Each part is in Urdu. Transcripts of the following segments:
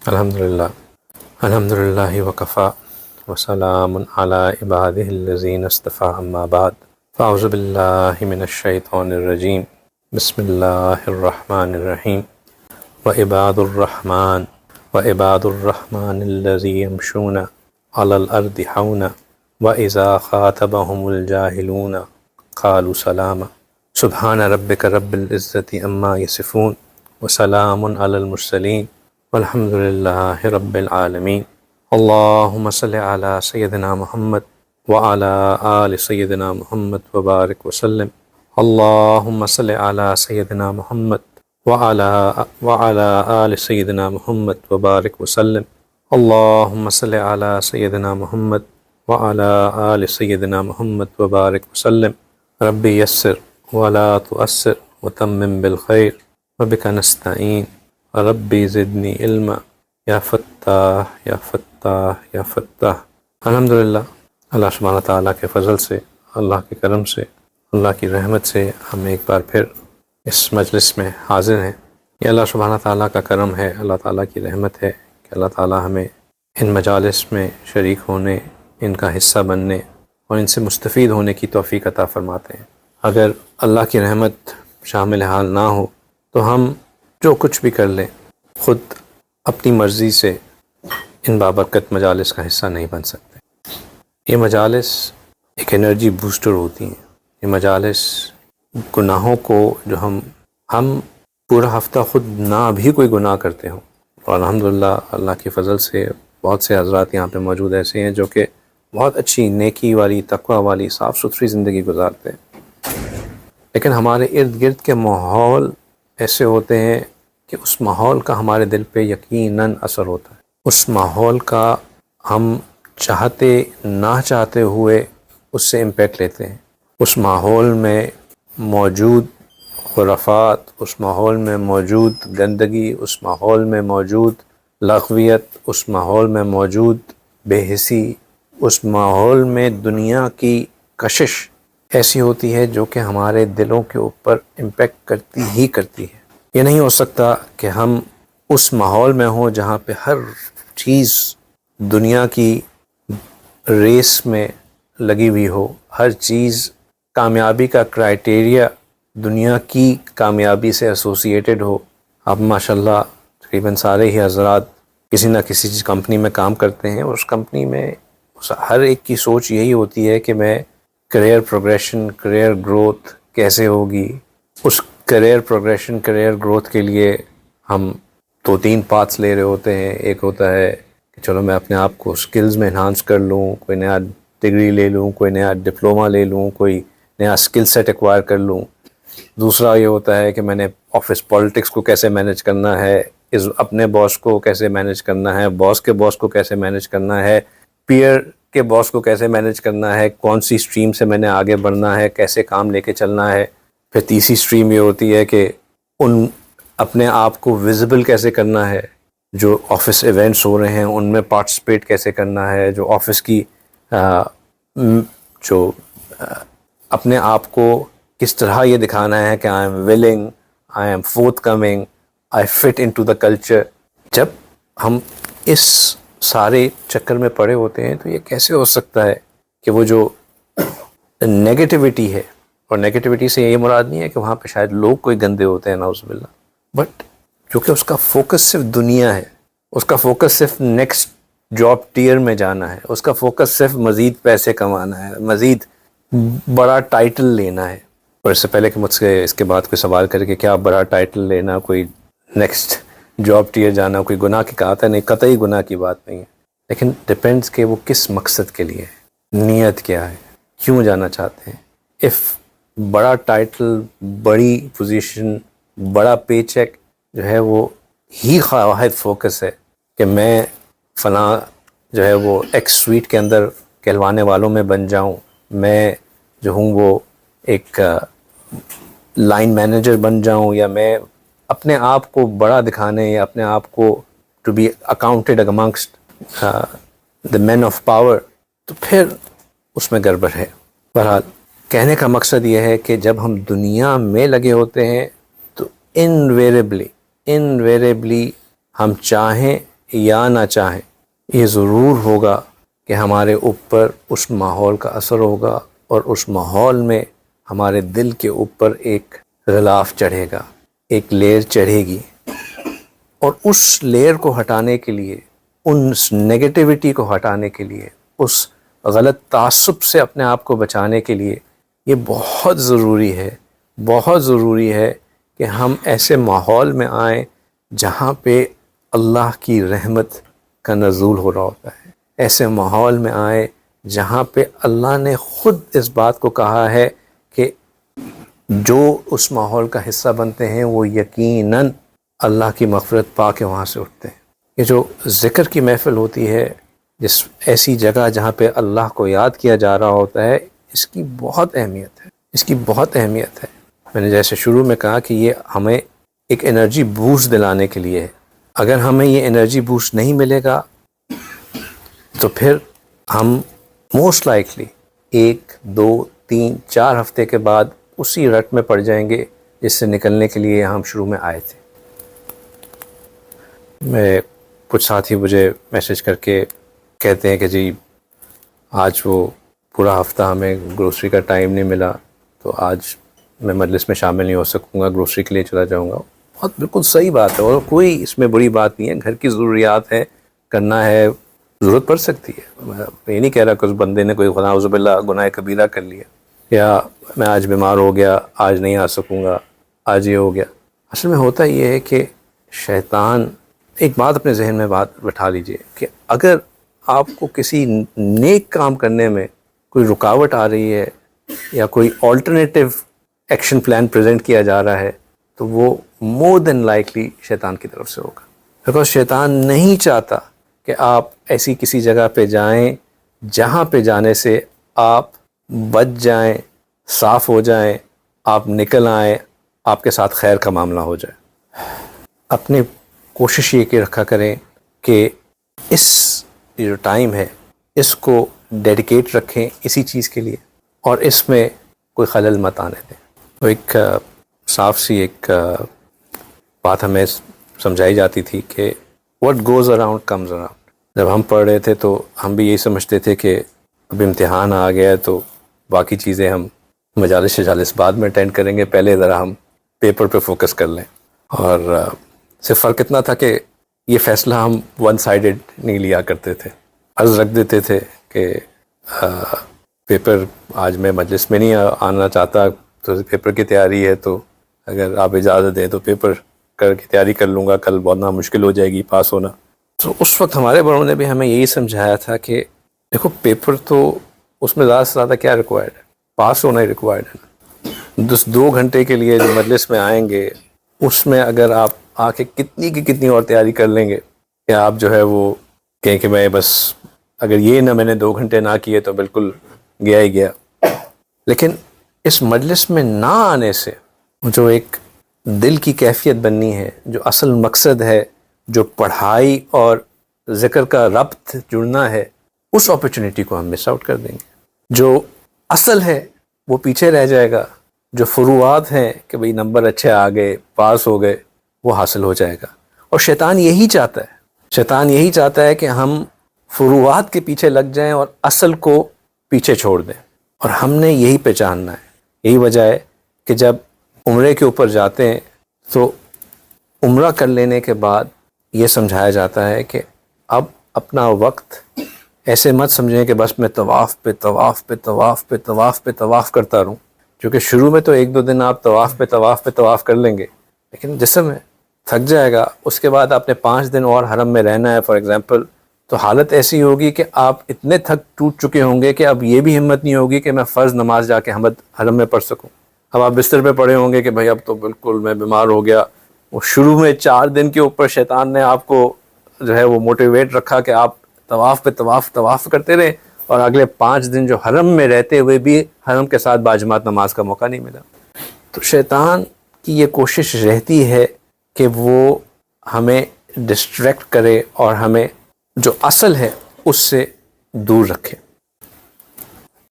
الحمد للہ وکفا وسلام علی عبادہ الذین اصطفیٰ اما بعد فاعوذ باللہ من الشیطان الرجیم بسم اللہ الرحمن الرحیم وعباد الرحمن الذین یمشون علی الارض حونا واذا خاطبهم الجاہلون قالوا سلاما سبحان ربک رب العزة عما یصفون وسلام علی المرسلین والحمد للہ رب العالمین اللہم صل علی سیدنا محمد وعلی آل سیدنا محمد وبارک وسلم اللہم صل علی سیدنا محمد وعلی آل سیدنا محمد وبارک وسلم اللہم صل علی سیدنا محمد وعلی آل سیدنا محمد وبارک وسلم ربی یسر ولا تؤثر وتمم بالخیر وبک نستعین ربی زدنی علما یا فتاح یا فتاح یا فتاح۔ الحمدللہ، اللہ سبحانہ تعالیٰ کے فضل سے، اللہ کے کرم سے، اللہ کی رحمت سے ہم ایک بار پھر اس مجلس میں حاضر ہیں۔ یہ اللہ سبحانہ تعالیٰ کا کرم ہے، اللہ تعالیٰ کی رحمت ہے کہ اللہ تعالیٰ ہمیں ان مجالس میں شریک ہونے، ان کا حصہ بننے اور ان سے مستفید ہونے کی توفیق عطا فرماتے ہیں۔ اگر اللہ کی رحمت شامل حال نہ ہو تو ہم جو کچھ بھی کر لیں خود اپنی مرضی سے ان بابرکت مجالس کا حصہ نہیں بن سکتے۔ یہ مجالس ایک انرجی بوسٹر ہوتی ہیں۔ یہ مجالس گناہوں کو جو ہم پورا ہفتہ خود نہ بھی کوئی گناہ کرتے ہوں، اور الحمدللہ اللہ کی فضل سے بہت سے حضرات یہاں پہ موجود ایسے ہیں جو کہ بہت اچھی نیکی والی، تقوی والی، صاف ستھری زندگی گزارتے ہیں، لیکن ہمارے ارد گرد کے ماحول ایسے ہوتے ہیں کہ اس ماحول کا ہمارے دل پہ یقیناً اثر ہوتا ہے۔ اس ماحول کا ہم چاہتے نہ چاہتے ہوئے اس سے امپیکٹ لیتے ہیں۔ اس ماحول میں موجود خرافات، اس ماحول میں موجود گندگی، اس ماحول میں موجود لغویت، اس ماحول میں موجود بے حسی، اس ماحول میں دنیا کی کشش ایسی ہوتی ہے جو کہ ہمارے دلوں کے اوپر امپیکٹ کرتی ہے۔ یہ نہیں ہو سکتا کہ ہم اس ماحول میں ہوں جہاں پہ ہر چیز دنیا کی ریس میں لگی ہوئی ہو، ہر چیز کامیابی کا کرائٹیریا دنیا کی کامیابی سے ایسوسیٹڈ ہو۔ اب ماشاءاللہ تقریباً سارے ہی حضرات کسی نہ کسی چیز کمپنی میں کام کرتے ہیں، اور اس کمپنی میں ہر ایک کی سوچ یہی ہوتی ہے کہ میں کریئر پروگریشن، کریئر گروتھ کیسے ہوگی۔ اس کریئر پروگریشن، کریئر گروتھ کے لیے ہم 2-3 پاتھس لے رہے ہوتے ہیں۔ ایک ہوتا ہے کہ چلو میں اپنے آپ کو سکلز میں انہانس کر لوں، کوئی نیا ڈگری لے لوں، کوئی نیا ڈپلومہ لے لوں، کوئی نیا سکل سیٹ ایکوائر کر لوں۔ دوسرا یہ ہوتا ہے کہ میں نے آفس پالیٹکس کو کیسے مینیج کرنا ہے، اپنے باس کو کیسے مینیج کرنا ہے، باس کے باس کو کیسے مینیج کرنا ہے، پیئر کے باس کو کیسے مینیج کرنا ہے، کون سی اسٹریم سے میں نے آگے بڑھنا ہے، کیسے کام لے کے چلنا ہے۔ پھر تیسری اسٹریم یہ ہوتی ہے کہ اپنے آپ کو ویزیبل کیسے کرنا ہے، جو آفس ایونٹس ہو رہے ہیں ان میں پارٹیسپیٹ کیسے کرنا ہے، جو آفس کی جو اپنے آپ کو کس طرح یہ دکھانا ہے کہ I am willing, I am forthcoming, I fit in to the culture. جب ہم اس سارے چکر میں پڑے ہوتے ہیں تو یہ کیسے ہو سکتا ہے کہ وہ جو نیگیٹیوٹی ہے، اور نیگیٹیوٹی سے یہ مراد نہیں ہے کہ وہاں پہ شاید لوگ کوئی گندے ہوتے ہیں نعوذ باللہ، بٹ کیونکہ اس کا فوکس صرف دنیا ہے، اس کا فوکس صرف نیکسٹ جاب ٹیئر میں جانا ہے، اس کا فوکس صرف مزید پیسے کمانا ہے، مزید بڑا ٹائٹل لینا ہے۔ اور اس سے پہلے کہ مجھ سے اس کے بعد کوئی سوال کرے کہ کیا بڑا ٹائٹل لینا، کوئی نیکسٹ جاب ٹیئر جانا کوئی گناہ کی کہا تھا، نہیں، قطعی گناہ کی بات نہیں ہے، لیکن ڈپینڈس کہ وہ کس مقصد کے لیے ہے، نیت کیا ہے، کیوں جانا چاہتے ہیں۔ اف بڑا ٹائٹل، بڑی پوزیشن، بڑا پے چیک جو ہے وہ ہی واحد فوکس ہے کہ میں فلاں جو ہے وہ ایکس سویٹ کے اندر کہلوانے والوں میں بن جاؤں، میں جو ہوں وہ ایک لائن مینیجر بن جاؤں، یا میں اپنے آپ کو بڑا دکھانے یا اپنے آپ کو to be accounted amongst the men of power, تو پھر اس میں گڑبڑ ہے۔ بہرحال کہنے کا مقصد یہ ہے کہ جب ہم دنیا میں لگے ہوتے ہیں تو انویریبلی ہم چاہیں یا نہ چاہیں، یہ ضرور ہوگا کہ ہمارے اوپر اس ماحول کا اثر ہوگا، اور اس ماحول میں ہمارے دل کے اوپر ایک غلاف چڑھے گا، ایک لیئر چڑھے گی، اور اس لیئر کو ہٹانے کے لیے، اس نگیٹیوٹی کو ہٹانے کے لیے، اس غلط تعصب سے اپنے آپ کو بچانے کے لیے یہ بہت ضروری ہے، بہت ضروری ہے کہ ہم ایسے ماحول میں آئیں جہاں پہ اللہ کی رحمت کا نزول ہو رہا ہوتا ہے، ایسے ماحول میں آئیں جہاں پہ اللہ نے خود اس بات کو کہا ہے کہ جو اس ماحول کا حصہ بنتے ہیں وہ یقیناً اللہ کی مغفرت پا کے وہاں سے اٹھتے ہیں۔ یہ جو ذکر کی محفل ہوتی ہے، جس ایسی جگہ جہاں پہ اللہ کو یاد کیا جا رہا ہوتا ہے، اس کی بہت اہمیت ہے، اس کی بہت اہمیت ہے۔ میں نے جیسے شروع میں کہا کہ یہ ہمیں ایک انرجی بوسٹ دلانے کے لیے ہے۔ اگر ہمیں یہ انرجی بوسٹ نہیں ملے گا تو پھر ہم موسٹ لائکلی 1 2 3 4 ہفتے کے بعد اسی رٹ میں پڑ جائیں گے جس سے نکلنے کے لیے ہم شروع میں آئے تھے۔ میں کچھ ساتھی مجھے میسج کر کے کہتے ہیں کہ جی آج وہ پورا ہفتہ ہمیں گروسری کا ٹائم نہیں ملا، تو آج میں مجلس میں شامل نہیں ہو سکوں گا، گروسری کے لیے چلا جاؤں گا۔ بہت بالکل صحیح بات ہے، اور کوئی اس میں بری بات نہیں ہے، گھر کی ضروریات ہے، کرنا ہے، ضرورت پڑ سکتی ہے۔ میں یہ نہیں کہہ رہا کہ اس بندے نے کوئی نعوذ باللہ گناہ کبیرہ کر لیا، یا میں آج بیمار ہو گیا، آج نہیں آ سکوں گا، آج یہ ہو گیا۔ اصل میں ہوتا یہ ہے کہ شیطان، ایک بات اپنے ذہن میں بات بٹھا لیجئے کہ اگر آپ کو کسی نیک کام کرنے میں کوئی رکاوٹ آ رہی ہے یا کوئی آلٹرنیٹیو ایکشن پلان پریزنٹ کیا جا رہا ہے، تو وہ مور دین لائکلی شیطان کی طرف سے ہوگا، بیکاز شیطان نہیں چاہتا کہ آپ ایسی کسی جگہ پہ جائیں جہاں پہ جانے سے آپ بچ جائیں، صاف ہو جائیں، آپ نکل آئیں، آپ کے ساتھ خیر کا معاملہ ہو جائے۔ اپنی کوشش یہ کہ رکھا کریں کہ اس جو ٹائم ہے اس کو ڈیڈیکیٹ رکھیں اسی چیز کے لیے، اور اس میں کوئی خلل مت آنے دیں۔ تو ایک صاف سی ایک بات ہمیں سمجھائی جاتی تھی کہ what goes around comes around۔ جب ہم پڑھ رہے تھے تو ہم بھی یہی سمجھتے تھے کہ اب امتحان آ گیا ہے تو باقی چیزیں ہم مجالس شجالس بعد میں اٹینڈ کریں گے، پہلے ذرا ہم پیپر پہ فوکس کر لیں۔ اور صرف فرق اتنا تھا کہ یہ فیصلہ ہم ون سائیڈڈ نہیں لیا کرتے تھے، عرض رکھ دیتے تھے کہ پیپر آج میں مجلس میں نہیں آنا چاہتا، تو پیپر کی تیاری ہے، تو اگر آپ اجازت دیں تو پیپر کی تیاری کر لوں گا، کل بہت مشکل ہو جائے گی پاس ہونا۔ تو اس وقت ہمارے بڑوں نے بھی ہمیں یہی سمجھایا تھا کہ دیکھو پیپر تو اس میں زیادہ سے زیادہ کیا ریکوائرڈ ہے، پاس ہونا ہی ریکوائرڈ ہے۔ 2 گھنٹے کے لیے جو مجلس میں آئیں گے، اس میں اگر آپ آ کے کتنی کی کتنی اور تیاری کر لیں گے کہ آپ جو ہے وہ کہیں کہ میں بس اگر یہ نہ میں نے 2 گھنٹے نہ کیے تو بالکل گیا ہی گیا۔ لیکن اس مجلس میں نہ آنے سے جو ایک دل کی کیفیت بننی ہے، جو اصل مقصد ہے، جو پڑھائی اور ذکر کا ربط جڑنا ہے، اس اپرچونٹی کو ہم مس آؤٹ کر دیں گے۔ جو اصل ہے وہ پیچھے رہ جائے گا، جو فروعات ہیں کہ بھئی نمبر اچھے آ گئے، پاس ہو گئے، وہ حاصل ہو جائے گا۔ اور شیطان یہی چاہتا ہے، شیطان یہی چاہتا ہے کہ ہم فروعات کے پیچھے لگ جائیں اور اصل کو پیچھے چھوڑ دیں، اور ہم نے یہی پہچاننا ہے۔ یہی وجہ ہے کہ جب عمرے کے اوپر جاتے ہیں تو عمرہ کر لینے کے بعد یہ سمجھایا جاتا ہے کہ اب اپنا وقت ایسے مت سمجھیں کہ بس میں طواف پہ طواف پہ طواف پہ طواف پہ طواف کرتا رہوں، کیونکہ شروع میں تو 1-2 دن آپ طواف پہ طواف پہ طواف کر لیں گے، لیکن جسم ہے تھک جائے گا۔ اس کے بعد آپ نے 5 دن اور حرم میں رہنا ہے فار ایگزامپل، تو حالت ایسی ہوگی کہ آپ اتنے تھک ٹوٹ چکے ہوں گے کہ اب یہ بھی ہمت نہیں ہوگی کہ میں فرض نماز جا کے حرم میں پڑھ سکوں۔ اب آپ بستر پہ پڑے ہوں گے کہ بھائی اب تو بالکل میں بیمار ہو گیا۔ وہ شروع میں 4 دن کے اوپر شیطان نے آپ کو جو ہے وہ موٹیویٹ رکھا کہ آپ طواف پہ طواف کرتے رہے، اور اگلے 5 دن جو حرم میں رہتے ہوئے بھی حرم کے ساتھ باجماعت نماز کا موقع نہیں ملا۔ تو شیطان کی یہ کوشش رہتی ہے کہ وہ ہمیں ڈسٹریکٹ کرے اور ہمیں جو اصل ہے اس سے دور رکھے۔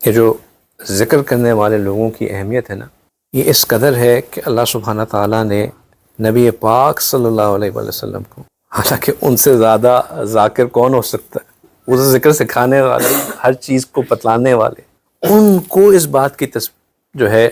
یہ جو ذکر کرنے والے لوگوں کی اہمیت ہے نا، یہ اس قدر ہے کہ اللہ سبحانہ تعالیٰ نے نبی پاک صلی اللہ علیہ وسلم کو حالانکہ ان سے زیادہ ذاکر کون ہو سکتا ہے؟ وہ تو ذکر سکھانے والے، ہر چیز کو بتلانے والے، ان کو اس بات کی جو ہے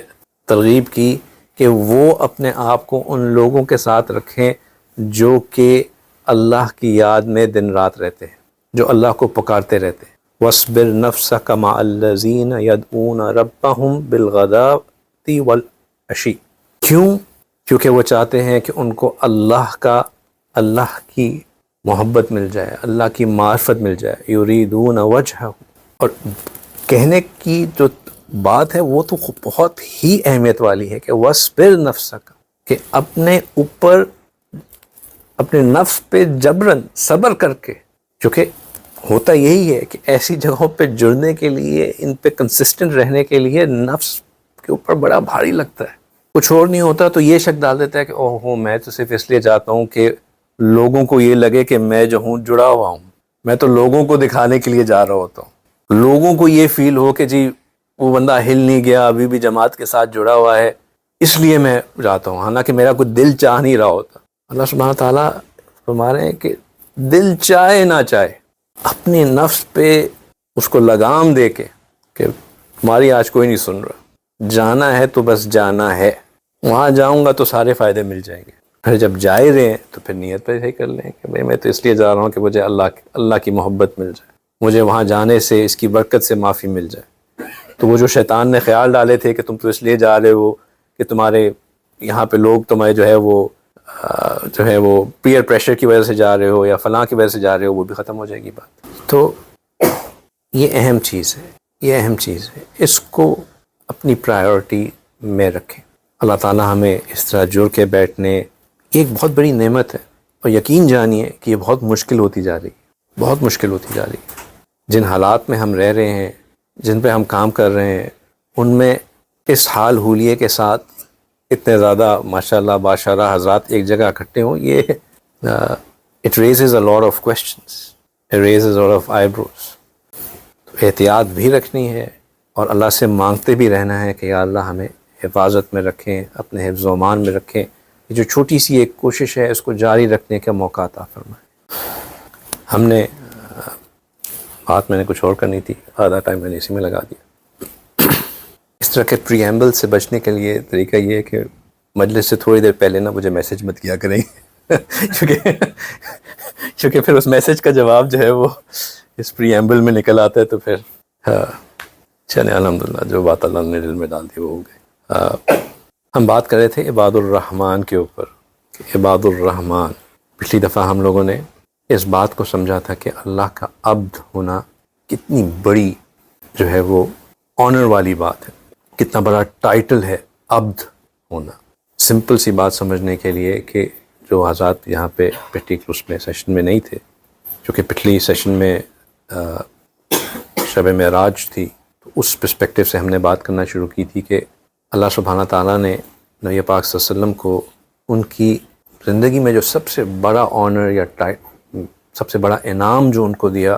ترغیب کی کہ وہ اپنے آپ کو ان لوگوں کے ساتھ رکھیں جو کہ اللہ کی یاد میں دن رات رہتے ہیں، جو اللہ کو پکارتے رہتے ہیں۔ وَاصْبِرْ نَفْسَكَ مَعَ الَّذِينَ يَدْعُونَ رَبَّهُمْ بِالْغَدَاةِ وَالْعَشِيِّ۔ کیوں؟ کیونکہ وہ چاہتے ہیں کہ ان کو اللہ کی محبت مل جائے، اللہ کی معرفت مل جائے۔ یریدون وجہہ، اور کہنے کی جو بات ہے وہ تو بہت ہی اہمیت والی ہے کہ وَاصْبِرْ نَفْسَكَ، کہ اپنے اوپر، اپنے نفس پہ جبراً صبر کر کے، کیونکہ ہوتا یہی ہے کہ ایسی جگہوں پہ جڑنے کے لیے، ان پہ کنسسٹنٹ رہنے کے لیے نفس کے اوپر بڑا بھاری لگتا ہے، کچھ اور نہیں ہوتا تو یہ شک ڈال دیتا ہے کہ اوہ میں تو صرف اس لیے جاتا ہوں کہ لوگوں کو یہ لگے کہ میں جو ہوں جڑا ہوا ہوں، میں تو لوگوں کو دکھانے کے لیے جا رہا ہوتا ہوں، لوگوں کو یہ فیل ہو کہ جی وہ بندہ ہل نہیں گیا، ابھی بھی جماعت کے ساتھ جڑا ہوا ہے، اس لیے میں جاتا ہوں، حالانکہ میرا کوئی دل چاہ نہیں رہا ہوتا۔ اللہ سبحانہ تعالیٰ فرما رہے ہیں کہ دل چاہے نہ چاہے اپنے نفس پہ اس کو لگام دے کے کہ تمہاری آج کوئی نہیں سن رہا، جانا ہے تو بس جانا ہے، وہاں جاؤں گا تو سارے فائدے مل جائیں گے۔ پھر جب جائے رہے ہیں تو پھر نیت پہ ہی کر لیں کہ بھئی میں تو اس لیے جا رہا ہوں کہ مجھے اللہ کی محبت مل جائے، مجھے وہاں جانے سے اس کی برکت سے معافی مل جائے۔ تو وہ جو شیطان نے خیال ڈالے تھے کہ تم تو اس لیے جا رہے ہو کہ تمہارے یہاں پہ لوگ تمہیں جو ہے وہ پیئر پریشر کی وجہ سے جا رہے ہو یا فلاں کی وجہ سے جا رہے ہو، وہ بھی ختم ہو جائے گی بات۔ تو یہ اہم چیز ہے، یہ اہم چیز ہے، اس کو اپنی پرائیورٹی میں رکھیں۔ اللہ تعالیٰ ہمیں اس طرح جڑ کے بیٹھنے، یہ ایک بہت بڑی نعمت ہے، اور یقین جانیے کہ یہ بہت مشکل ہوتی جا رہی ہے، بہت مشکل ہوتی جا رہی ہے۔ جن حالات میں ہم رہ رہے ہیں، جن پہ ہم کام کر رہے ہیں، ان میں اس حال حولیے کے ساتھ اتنے زیادہ ماشاءاللہ باشرہ حضرات ایک جگہ اکٹھے ہوں، یہ it raises a lot of questions, it raises a lot of eyebrows۔ تو احتیاط بھی رکھنی ہے اور اللہ سے مانگتے بھی رہنا ہے کہ یا اللہ ہمیں حفاظت میں رکھیں، اپنے حفظ و امان میں رکھیں، یہ جو چھوٹی سی ایک کوشش ہے اس کو جاری رکھنے کا موقع عطا فرمائیں۔ ہم نے بات میں نے کچھ اور کرنی تھی، آدھا ٹائم میں نے اسی میں لگا دیا۔ اس طرح کے پری ایمبل سے بچنے کے لیے طریقہ یہ ہے کہ مجلس سے تھوڑی دیر پہلے نا مجھے میسج مت کیا کریں کیونکہ پھر اس میسج کا جواب جو ہے وہ اس پری ایمبل میں نکل آتا ہے، تو پھر چلیں الحمدللہ جو بات اللہ نے دل میں ڈال دی وہ ہو گئی۔ ہم بات کر رہے تھے عباد الرحمن کے اوپر کہ عباد الرحمن، پچھلی دفعہ ہم لوگوں نے اس بات کو سمجھا تھا کہ اللہ کا عبد ہونا کتنی بڑی جو ہے وہ آنر والی بات ہے، کتنا بڑا ٹائٹل ہے عبد ہونا۔ سمپل سی بات سمجھنے کے لیے کہ جو حضرات یہاں پہ پرٹیکولر اس میں سیشن میں نہیں تھے، چونکہ پچھلی سیشن میں شب معراج تھی، تو اس پرسپیکٹیو سے ہم نے بات کرنا شروع کی تھی کہ اللہ سبحانہ تعالیٰ نے نبی پاک صلی اللہ علیہ وسلم کو ان کی زندگی میں جو سب سے بڑا آنر یا سب سے بڑا انعام جو ان کو دیا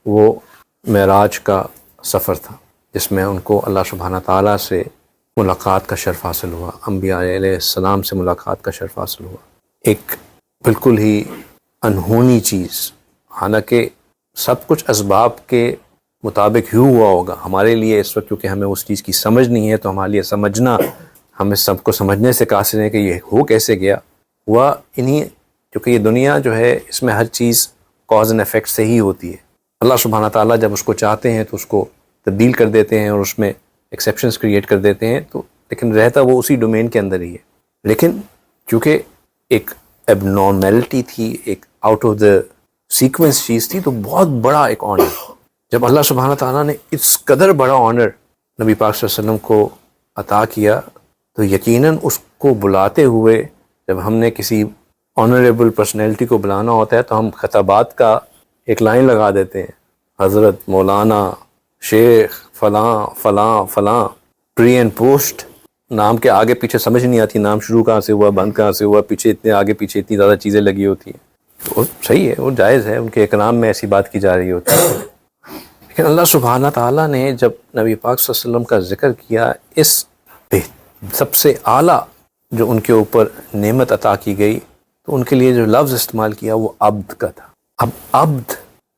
وہ معراج کا سفر تھا، جس میں ان کو اللہ سبحانہ تعالیٰ سے ملاقات کا شرف حاصل ہوا، انبیاء علیہ السلام سے ملاقات کا شرف حاصل ہوا۔ ایک بالکل ہی انہونی چیز، حالانکہ سب کچھ اسباب کے مطابق ہی ہوا ہوگا، ہمارے لیے اس وقت کیونکہ ہمیں اس چیز کی سمجھ نہیں ہے تو ہمارے لیے سمجھنا، ہمیں سب کو سمجھنے سے قاصر ہے کہ یہ ہو کیسے گیا، ہوا انہی، کیونکہ یہ دنیا جو ہے اس میں ہر چیز کاز اینڈ افیکٹ سے ہی ہوتی ہے۔ اللہ سبحانہ تعالیٰ جب اس کو چاہتے ہیں تو اس کو تبدیل کر دیتے ہیں اور اس میں ایکسیپشنز کریٹ کر دیتے ہیں، تو لیکن رہتا وہ اسی ڈومین کے اندر ہی ہے۔ لیکن کیونکہ ایک ایب نارمیلٹی تھی، ایک آؤٹ آف دا سیکوینس چیز تھی، تو بہت بڑا ایک آنر، جب اللہ سبحانہ تعالیٰ نے اس قدر بڑا آنر نبی پاک صلی اللہ علیہ وسلم کو عطا کیا، تو یقیناً اس کو بلاتے ہوئے جب ہم نے کسی آنریبل پرسنالٹی کو بلانا ہوتا ہے تو ہم خطابات کا ایک لائن لگا دیتے ہیں، حضرت، مولانا، شیخ، فلاں فلاں فلاں، پری اینڈ پوسٹ، نام کے آگے پیچھے سمجھ نہیں آتی، نام شروع کہاں سے ہوا، بند کہاں سے ہوا، پیچھے اتنے آگے پیچھے اتنی زیادہ چیزیں لگی ہوتی ہیں۔ وہ صحیح ہے، وہ جائز ہے، ان کے اکرام میں ایسی بات کی جا رہی ہوتی ہے، لیکن اللہ سبحانہ تعالیٰ نے جب نبی پاک صلی اللہ علیہ وسلم کا ذکر کیا، اس سب سے اعلیٰ جو ان کے اوپر نعمت عطا کی گئی تو ان کے لیے جو لفظ استعمال کیا وہ عبد کا تھا. اب عبد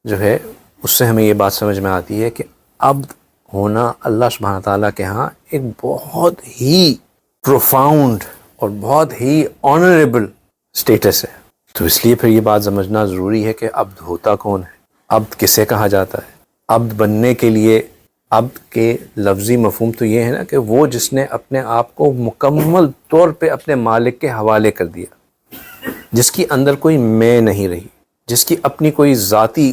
جو ہے اس سے ہمیں یہ بات سمجھ میں آتی ہے کہ عبد ہونا اللہ سبحانہ تعالیٰ کے ہاں ایک بہت ہی پروفاؤنڈ اور بہت ہی آنریبل اسٹیٹس ہے. تو اس لیے پھر یہ بات سمجھنا ضروری ہے کہ عبد ہوتا کون ہے، عبد کسے کہا جاتا ہے. عبد بننے کے لیے عبد کے لفظی مفہوم تو یہ ہے نا کہ وہ جس نے اپنے آپ کو مکمل طور پہ اپنے مالک کے حوالے کر دیا، جس کی اندر کوئی میں نہیں رہی، جس کی اپنی کوئی ذاتی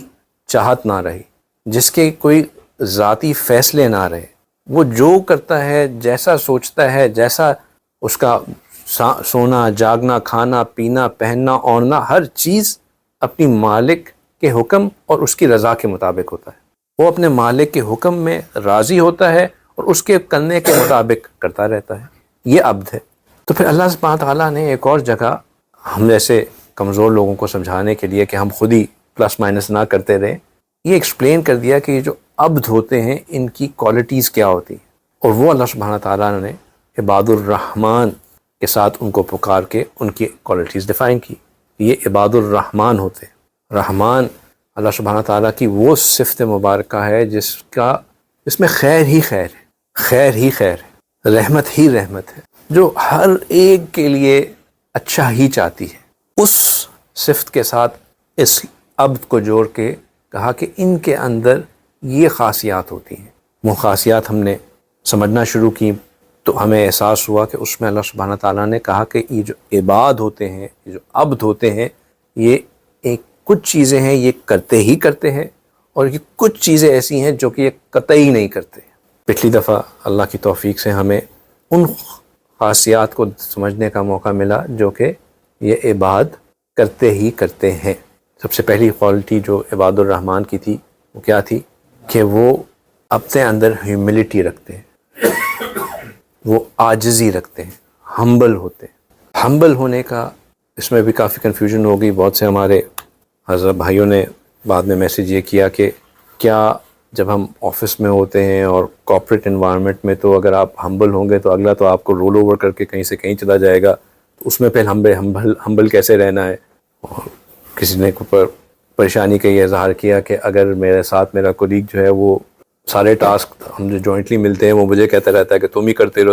چاہت نہ رہی، جس کے کوئی ذاتی فیصلے نہ رہے. وہ جو کرتا ہے، جیسا سوچتا ہے، جیسا اس کا سونا جاگنا کھانا پینا پہننا اوڑھنا ہر چیز اپنی مالک کے حکم اور اس کی رضا کے مطابق ہوتا ہے. وہ اپنے مالک کے حکم میں راضی ہوتا ہے اور اس کے کرنے کے مطابق کرتا رہتا ہے. یہ عبد ہے. تو پھر اللہ سبحانہ تعالیٰ نے ایک اور جگہ ہم جیسے کمزور لوگوں کو سمجھانے کے لیے کہ ہم خود ہی پلس مائنس نہ کرتے رہیں، یہ ایکسپلین کر دیا کہ یہ جو عبد ہوتے ہیں ان کی کوالٹیز کیا ہوتی ہیں. اور وہ اللہ سبحانہ تعالیٰ نے عباد الرحمن کے ساتھ ان کو پکار کے ان کی کوالٹیز ڈیفائن کی. یہ عباد الرحمن ہوتے ہیں. رحمان اللہ سبحانہ تعالیٰ کی وہ صفت مبارکہ ہے جس میں خیر ہی خیر ہے، خیر ہی خیر ہے، رحمت ہی رحمت ہے، جو ہر ایک کے لیے اچھا ہی چاہتی ہے. اس صفت کے ساتھ اس عبد کو جوڑ کے کہا کہ ان کے اندر یہ خاصیات ہوتی ہیں. وہ خاصیات ہم نے سمجھنا شروع کی تو ہمیں احساس ہوا کہ اس میں اللہ سبحانہ تعالیٰ نے کہا کہ یہ جو عباد ہوتے ہیں، یہ جو عبد ہوتے ہیں، یہ ایک کچھ چیزیں ہیں یہ کرتے ہی کرتے ہیں، اور یہ کچھ چیزیں ایسی ہیں جو کہ یہ قطعی نہیں کرتے. پچھلی دفعہ اللہ کی توفیق سے ہمیں ان خاصیات کو سمجھنے کا موقع ملا جو کہ یہ عباد کرتے ہی کرتے ہیں. سب سے پہلی کوالٹی جو عباد الرحمن کی تھی وہ کیا تھی کہ وہ اپنے اندر ہیوملٹی رکھتے ہیں، وہ عاجزی رکھتے ہیں، ہمبل ہوتے ہیں. ہمبل ہونے کا اس میں بھی کافی کنفیوژن ہو گئی. بہت سے ہمارے حضرت بھائیوں نے بعد میں میسیج یہ کیا کہ کیا جب ہم آفس میں ہوتے ہیں اور کارپوریٹ انوائرمنٹ میں تو اگر آپ ہمبل ہوں گے تو اگلا تو آپ کو رول اوور کر کے کہیں سے کہیں چلا جائے گا، تو اس میں پھر ہمبل کیسے رہنا ہے. اور کسی نے پریشانی کا یہ اظہار کیا کہ اگر میرے ساتھ میرا کولیگ جو ہے وہ سارے ٹاسک ہم جو جوائنٹلی ملتے ہیں وہ مجھے کہتا رہتا ہے کہ تم ہی کرتے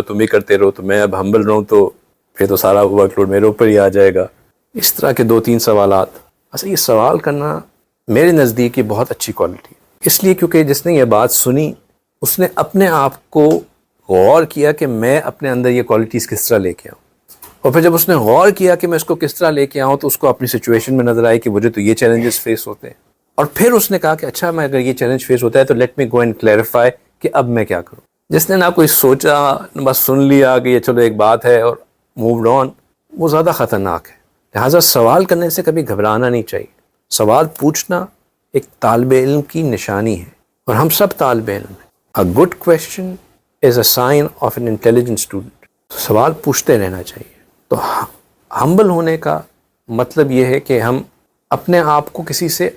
رہو تو میں اب ہمبل رہوں تو پھر تو سارا ورک لوڈ میرے اوپر ہی آ جائے گا. اس طرح کے 2-3 سوالات. اچھا، یہ سوال کرنا میرے نزدیک یہ بہت اچھی کوالٹی ہے، اس لیے کیونکہ جس نے یہ بات سنی اس نے اپنے آپ کو غور کیا کہ میں اپنے اندر یہ کوالٹیز کس طرح لے کے آؤں. اور پھر جب اس نے غور کیا کہ میں اس کو کس طرح لے کے آؤں تو اس کو اپنی سچویشن میں نظر آئی کہ مجھے تو یہ چیلنجز فیس ہوتے ہیں. اور پھر اس نے کہا کہ اچھا میں اگر یہ چیلنج فیس ہوتا ہے تو let me go and clarify کہ اب میں کیا کروں. جس نے نہ کوئی سوچا بس سن لیا کہ یہ چلو ایک بات ہے اور مووڈ آن، وہ زیادہ خطرناک ہے. لہٰذا سوال کرنے سے کبھی گھبرانا نہیں چاہیے. سوال پوچھنا ایک طالب علم کی نشانی ہے اور ہم سب طالب علم ہیں. A good question is a sign of an intelligent student. سوال پوچھتے رہنا چاہیے. تو ہمبل ہونے کا مطلب یہ ہے کہ ہم اپنے آپ کو کسی سے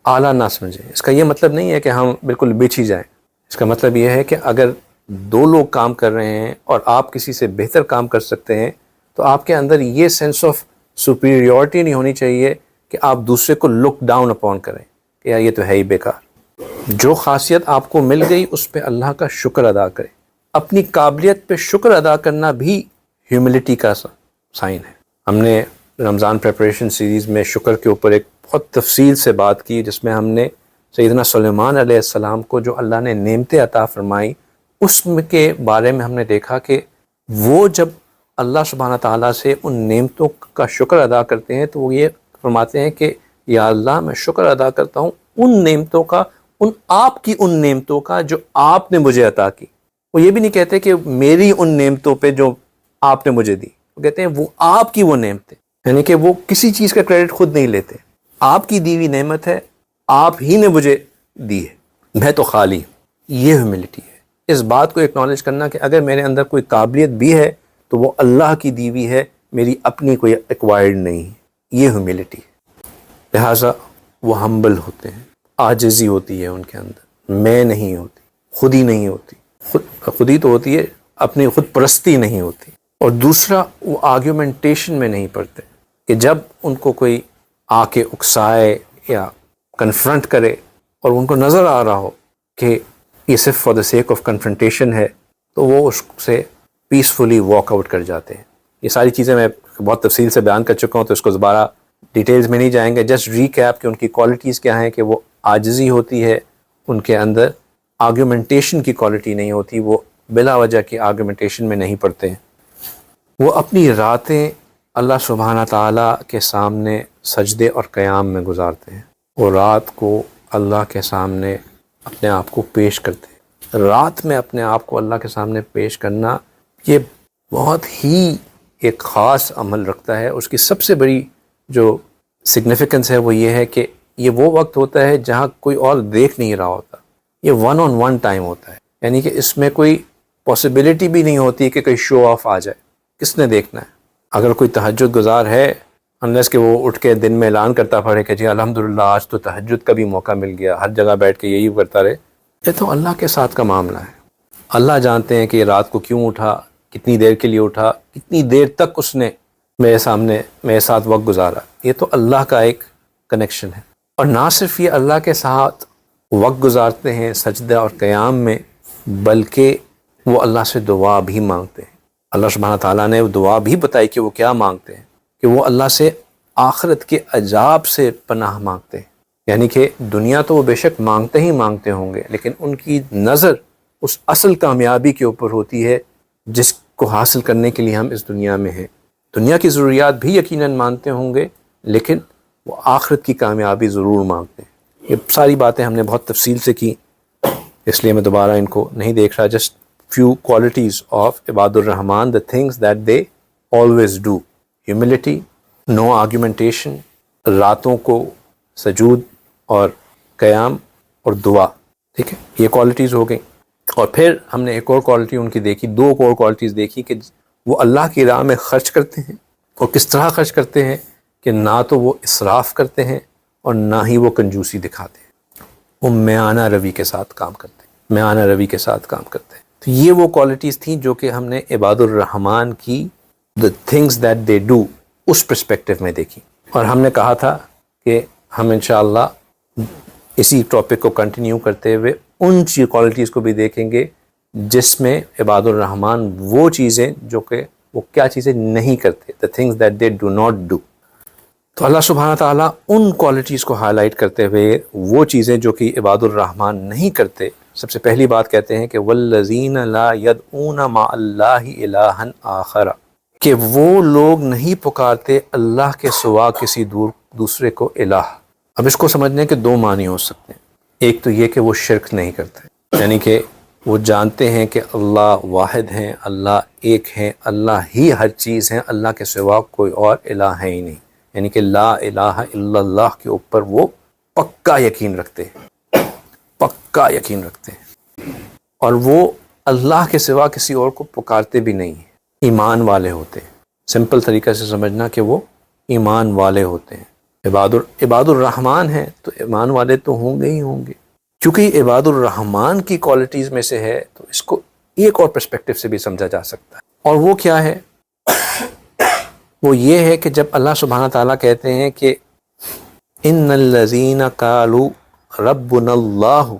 اعلیٰ نہ سمجھیں. اس کا یہ مطلب نہیں ہے کہ ہم بالکل بچ ہی جائیں. اس کا مطلب یہ ہے کہ اگر 2 لوگ کام کر رہے ہیں اور آپ کسی سے بہتر کام کر سکتے ہیں تو آپ کے اندر یہ سینس آف سپیریورٹی نہیں ہونی چاہیے کہ آپ دوسرے کو لک ڈاؤن اپون کریں کہ یار یہ تو ہے ہی بیکار. جو خاصیت آپ کو مل گئی اس پہ اللہ کا شکر ادا کریں. اپنی قابلیت پہ شکر ادا کرنا بھی ہیوملٹی کا سائن ہے. ہم نے رمضان پریپریشن سیریز میں شکر کے اوپر ایک بہت تفصیل سے بات کی جس میں ہم نے سیدنا سلیمان علیہ السلام کو جو اللہ نے نعمتیں عطا فرمائی اس کے بارے میں ہم نے دیکھا کہ وہ جب اللہ سبحانہ تعالیٰ سے ان نعمتوں کا شکر ادا کرتے ہیں تو وہ یہ فرماتے ہیں کہ یا اللہ میں شکر ادا کرتا ہوں ان نعمتوں کا، آپ کی ان نعمتوں کا جو آپ نے مجھے عطا کی. وہ یہ بھی نہیں کہتے کہ میری ان نعمتوں پہ جو آپ نے مجھے دی، وہ کہتے ہیں وہ آپ کی وہ نعمتیں، یعنی کہ وہ کسی چیز کا کریڈٹ خود نہیں لیتے. آپ کی دی ہوئی نعمت ہے، آپ ہی نے مجھے دی ہے، میں تو خالی ہوں. یہ ہیوملٹی ہے. اس بات کو اکنالج کرنا کہ اگر میرے اندر کوئی قابلیت بھی ہے تو وہ اللہ کی دی ہوئی ہے، میری اپنی کوئی ایکوائرڈ نہیں ہے. یہ ہیوملٹی ہے. لہٰذا وہ ہمبل ہوتے ہیں، عاجزی ہوتی ہے ان کے اندر، میں نہیں ہوتی، خود ہی نہیں ہوتی. خود ہی تو ہوتی ہے، اپنی خود پرستی نہیں ہوتی. اور دوسرا وہ آرگیومنٹیشن میں نہیں پڑتے. کہ جب ان کو کوئی آ کے اکسائے یا کنفرنٹ کرے اور ان کو نظر آ رہا ہو کہ یہ صرف for the sake of confrontation ہے، تو وہ اس سے پیسفلی واک آؤٹ کر جاتے ہیں۔ یہ ساری چیزیں میں بہت تفصیل سے بیان کر چکا ہوں، تو اس کو دوبارہ ڈیٹیلز میں نہیں جائیں گے، جسٹ ریکیپ کہ ان کی کوالٹیز کیا ہیں، کہ وہ عاجزی ہوتی ہے ان کے اندر، آرگومنٹیشن کی کوالٹی نہیں ہوتی، وہ بلا وجہ کی آرگومنٹیشن میں نہیں پڑتے ہیں، وہ اپنی راتیں اللہ سبحانہ تعالیٰ کے سامنے سجدے اور قیام میں گزارتے ہیں، وہ رات کو اللہ کے سامنے اپنے آپ کو پیش کرتے ہیں۔ رات میں اپنے آپ کو اللہ کے سامنے پیش کرنا یہ بہت ہی ایک خاص عمل رکھتا ہے۔ اس کی سب سے بڑی جو سگنیفیکنس ہے وہ یہ ہے کہ یہ وہ وقت ہوتا ہے جہاں کوئی اور دیکھ نہیں رہا ہوتا، یہ ون آن ون ٹائم ہوتا ہے، یعنی کہ اس میں کوئی پاسبلٹی بھی نہیں ہوتی کہ کوئی شو آف آ جائے، کس نے دیکھنا ہے؟ اگر کوئی تہجد گزار ہے، انلیس کہ وہ اٹھ کے دن میں اعلان کرتا پڑے کہ جی الحمدللہ آج تو تہجد کا بھی موقع مل گیا، ہر جگہ بیٹھ کے یہی کرتا رہے، یہ تو اللہ کے ساتھ کا معاملہ ہے۔ اللہ جانتے ہیں کہ یہ رات کو کیوں اٹھا، کتنی دیر کے لیے اٹھا، کتنی دیر تک اس نے میرے ساتھ وقت گزارا، یہ تو اللہ کا ایک کنیکشن ہے۔ اور نہ صرف یہ اللہ کے ساتھ وقت گزارتے ہیں سجدہ اور قیام میں، بلکہ وہ اللہ سے دعا بھی مانگتے ہیں۔ اللہ سبحانہ تعالیٰ نے دعا بھی بتائی کہ وہ کیا مانگتے ہیں، کہ وہ اللہ سے آخرت کے عذاب سے پناہ مانگتے ہیں، یعنی کہ دنیا تو وہ بے شک مانگتے ہی مانگتے ہوں گے، لیکن ان کی نظر اس اصل کامیابی کے اوپر ہوتی ہے جس کو حاصل کرنے کے لیے ہم اس دنیا میں ہیں۔ دنیا کی ضروریات بھی یقیناً مانتے ہوں گے، لیکن وہ آخرت کی کامیابی ضرور مانگتے ہیں۔ یہ ساری باتیں ہم نے بہت تفصیل سے کی، اس لیے میں دوبارہ ان کو نہیں دیکھ رہا۔ جسٹ few qualities of عباد الرحمن, the things that they always do: humility, no argumentation, راتوں کو سجود اور قیام اور دعا، ٹھیک ہے، یہ کوالٹیز ہو گئیں۔ اور پھر ہم نے ایک اور کوالٹی ان کی دیکھی، دو اور کوالٹیز دیکھی کہ وہ اللہ کی راہ میں خرچ کرتے ہیں، اور کس طرح خرچ کرتے ہیں کہ نہ تو وہ اسراف کرتے ہیں اور نہ ہی وہ کنجوسی دکھاتے ہیں، وہ میانہ روی کے ساتھ کام کرتے ہیں، میانہ روی کے ساتھ کام کرتے ہیں۔ تو یہ وہ کوالٹیز تھیں جو کہ ہم نے عباد الرحمن کی the things that they do اس پرسپیکٹیو میں دیکھی، اور ہم نے کہا تھا کہ ہم انشاءاللہ اسی ٹاپک کو کنٹینیو کرتے ہوئے ان کوالٹیز کو بھی دیکھیں گے جس میں عباد الرحمن وہ چیزیں جو کہ وہ کیا چیزیں نہیں کرتے، the things that they do not do۔ تو اللہ سبحانہ تعالیٰ ان کوالٹیز کو ہائی لائٹ کرتے ہوئے وہ چیزیں جو کہ عباد الرحمن نہیں کرتے، سب سے پہلی بات کہتے ہیں کہ والذین لا یدعون مع اللہ الہا آخر، کہ وہ لوگ نہیں پکارتے اللہ کے سوا کسی دوسرے کو الہ۔ اب اس کو سمجھنے کے دو معنی ہو سکتے ہیں، ایک تو یہ کہ وہ شرک نہیں کرتے، یعنی کہ وہ جانتے ہیں کہ اللہ واحد ہیں، اللہ ایک ہیں، اللہ ہی ہر چیز ہیں، اللہ کے سوا کوئی اور الہ ہے ہی نہیں، یعنی کہ لا الہ الا اللہ کے اوپر وہ پکا یقین رکھتے ہیں، پکا یقین رکھتے ہیں، اور وہ اللہ کے سوا کسی اور کو پکارتے بھی نہیں ہیں، ایمان والے ہوتے ہیں۔ سمپل طریقہ سے سمجھنا کہ وہ ایمان والے ہوتے ہیں۔ عباد الرحمن ہیں تو ایمان والے تو ہوں گے ہی ہوں گے، کیونکہ یہ عباد الرحمن کی کوالٹیز میں سے ہے، تو اس کو ایک اور پرسپیکٹیو سے بھی سمجھا جا سکتا ہے، اور وہ کیا ہے؟ وہ یہ ہے کہ جب اللہ سبحانہ تعالیٰ کہتے ہیں کہ ان الذین قالوا ربنا اللہ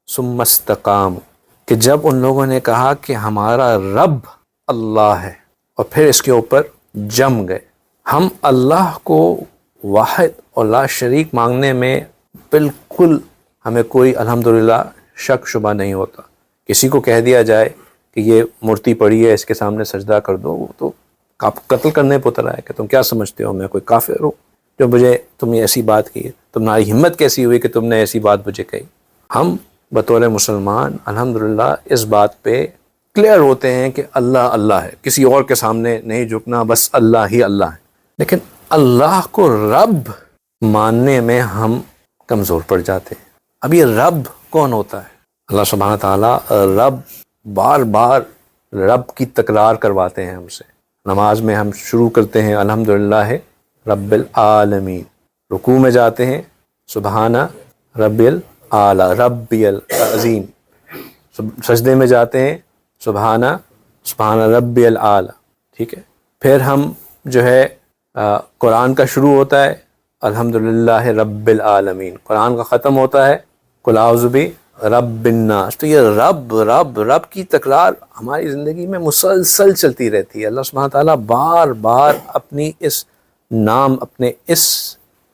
ثم استقاموا، کہ جب ان لوگوں نے کہا کہ ہمارا رب اللہ ہے اور پھر اس کے اوپر جم گئے، ہم اللہ کو واحد اور لا شریک مانگنے میں بالکل ہمیں کوئی الحمدللہ شک شبہ نہیں ہوتا۔ کسی کو کہہ دیا جائے کہ یہ مورتی پڑی ہے، اس کے سامنے سجدہ کر دو، وہ تو آپ قتل کرنے پہ اتر آئے کہ تم کیا سمجھتے ہو میں کوئی کافر ہوں جو مجھے تم نے ایسی بات کی، تمہاری ہمت کیسی ہوئی کہ تم نے ایسی بات مجھے کہی؟ ہم بطور مسلمان الحمدللہ اس بات پہ کلیئر ہوتے ہیں کہ اللہ اللہ ہے، کسی اور کے سامنے نہیں جھکنا، بس اللہ ہی اللہ ہے۔ لیکن اللہ کو رب ماننے میں ہم کمزور پڑ جاتے ہیں۔ اب یہ رب کون ہوتا ہے؟ اللہ سبحانہ تعالیٰ رب بار بار رب کی تکرار کرواتے ہیں ہم سے۔ نماز میں ہم شروع کرتے ہیں الحمدللہ رب العالمین، رکوع میں جاتے ہیں سبحانہ رب العالی ربی العظیم، سجدے میں جاتے ہیں سبحانہ رب العالی، ٹھیک ہے، پھر ہم جو ہے قرآن کا شروع ہوتا ہے الحمدللہ رب العالمین، قرآن کا ختم ہوتا ہے قل اعوذ برب الناس۔ تو یہ رب رب رب کی تکرار ہماری زندگی میں مسلسل چلتی رہتی ہے۔ اللہ سبحانہ تعالیٰ بار بار اپنی اس نام، اپنے اس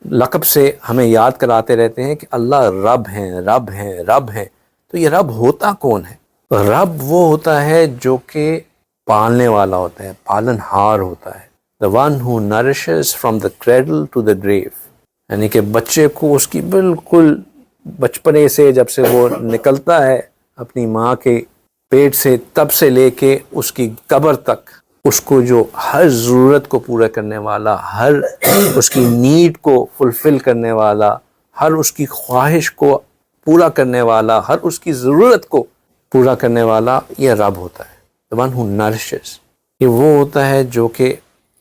لقب سے ہمیں یاد کراتے رہتے ہیں کہ اللہ رب ہیں، رب ہیں، رب ہیں۔ تو یہ رب ہوتا کون ہے؟ رب وہ ہوتا ہے جو کہ پالنے والا ہوتا ہے، پالن ہار ہوتا ہے۔ the one who nourishes from the cradle to the grave، یعنی کہ بچے کو اس کی بالکل بچپنے سے جب سے وہ نکلتا ہے اپنی ماں کے پیٹ سے، تب سے لے کے اس کی قبر تک اس کو جو ہر ضرورت کو پورا کرنے والا، ہر اس کی نیڈ کو فلفل کرنے والا، ہر اس کی خواہش کو پورا کرنے والا، ہر اس کی ضرورت کو پورا کرنے والا، یہ رب ہوتا ہے۔ the one who nourishes، یہ وہ ہوتا ہے جو کہ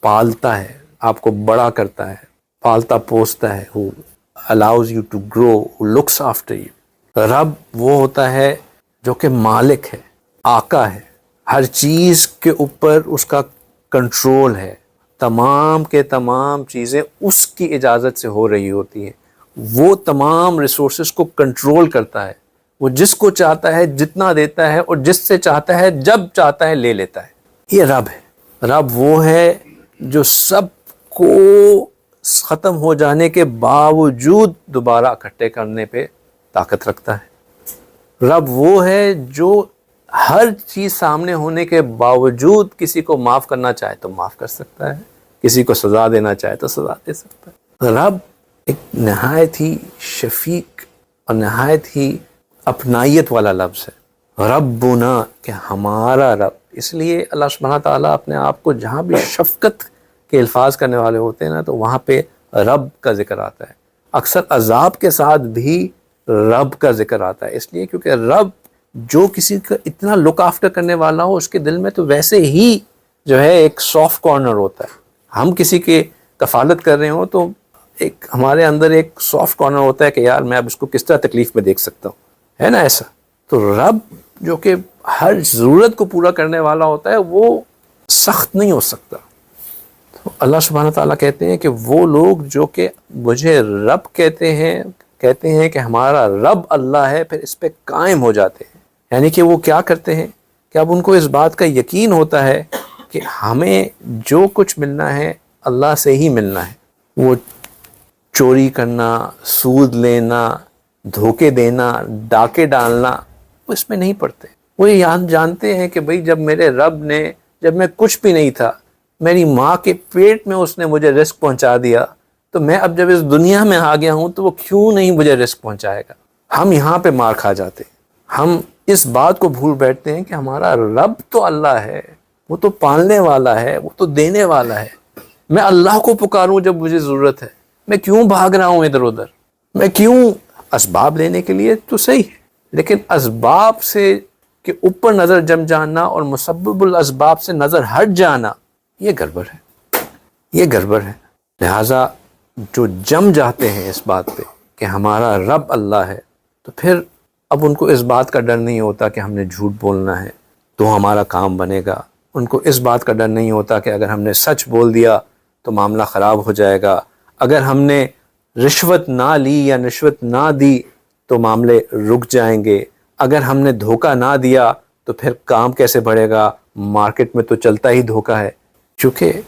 پالتا ہے، آپ کو بڑا کرتا ہے، پالتا پوستا ہے، who allows you to grow, who looks after you۔ رب وہ ہوتا ہے جو کہ مالک ہے، آقا ہے، ہر چیز کے اوپر اس کا کنٹرول ہے، تمام کے تمام چیزیں اس کی اجازت سے ہو رہی ہوتی ہیں، وہ تمام ریسورسز کو کنٹرول کرتا ہے، وہ جس کو چاہتا ہے جتنا دیتا ہے، اور جس سے چاہتا ہے جب چاہتا ہے لے لیتا ہے۔ یہ رب ہے۔ رب وہ ہے جو سب کو ختم ہو جانے کے باوجود دوبارہ اکٹھے کرنے پہ طاقت رکھتا ہے۔ رب وہ ہے جو ہر چیز سامنے ہونے کے باوجود کسی کو معاف کرنا چاہے تو معاف کر سکتا ہے، کسی کو سزا دینا چاہے تو سزا دے سکتا ہے۔ رب ایک نہایت ہی شفیق اور نہایت ہی اپنائیت والا لفظ ہے، ربنا، کہ ہمارا رب۔ اس لیے اللہ سبحانہ تعالیٰ اپنے آپ کو جہاں بھی شفقت کے الفاظ کرنے والے ہوتے ہیں نا، تو وہاں پہ رب کا ذکر آتا ہے۔ اکثر عذاب کے ساتھ بھی رب کا ذکر آتا ہے، اس لیے کیونکہ رب جو کسی کا اتنا لک آفٹر کرنے والا ہو، اس کے دل میں تو ویسے ہی جو ہے ایک سافٹ کارنر ہوتا ہے۔ ہم کسی کے کفالت کر رہے ہوں تو ایک ہمارے اندر ایک سافٹ کارنر ہوتا ہے کہ یار میں اب اس کو کس طرح تکلیف میں دیکھ سکتا ہوں، ہے نا ایسا۔ تو رب جو کہ ہر ضرورت کو پورا کرنے والا ہوتا ہے، وہ سخت نہیں ہو سکتا۔ تو اللہ سبحانہ تعالیٰ کہتے ہیں کہ وہ لوگ جو کہ مجھے رب کہتے ہیں کہ ہمارا رب اللہ ہے، پھر اس پہ قائم ہو جاتے ہیں، یعنی کہ وہ کیا کرتے ہیں کہ اب ان کو اس بات کا یقین ہوتا ہے کہ ہمیں جو کچھ ملنا ہے اللہ سے ہی ملنا ہے۔ وہ چوری کرنا، سود لینا، دھوکے دینا، ڈاکے ڈالنا، وہ اس میں نہیں پڑتے۔ وہ یہ جانتے ہیں کہ بھئی جب میرے رب نے، جب میں کچھ بھی نہیں تھا، میری ماں کے پیٹ میں اس نے مجھے رزق پہنچا دیا، تو میں اب جب اس دنیا میں آ گیا ہوں تو وہ کیوں نہیں مجھے رزق پہنچائے گا۔ ہم یہاں پہ مار کھا جاتے ہیں، ہم اس بات کو بھول بیٹھتے ہیں کہ ہمارا رب تو اللہ ہے، وہ تو پالنے والا ہے، وہ تو دینے والا ہے۔ میں اللہ کو پکاروں جب مجھے ضرورت ہے، میں کیوں بھاگ رہا ہوں ادھر ادھر، میں کیوں اسباب لینے کے لیے تو صحیح ہے، لیکن اسباب سے کے اوپر نظر جم جانا اور مسبب الاسباب سے نظر ہٹ جانا، یہ گڑبڑ ہے، یہ گڑبڑ ہے۔ لہٰذا جو جم جاتے ہیں اس بات پہ کہ ہمارا رب اللہ ہے، تو پھر اب ان کو اس بات کا ڈر نہیں ہوتا کہ ہم نے جھوٹ بولنا ہے تو ہمارا کام بنے گا، ان کو اس بات کا ڈر نہیں ہوتا کہ اگر ہم نے سچ بول دیا تو معاملہ خراب ہو جائے گا، اگر ہم نے رشوت نہ لی یا رشوت نہ دی تو معاملے رک جائیں گے، اگر ہم نے دھوکہ نہ دیا تو پھر کام کیسے بڑھے گا، مارکیٹ میں تو چلتا ہی دھوکہ ہے۔ چونکہ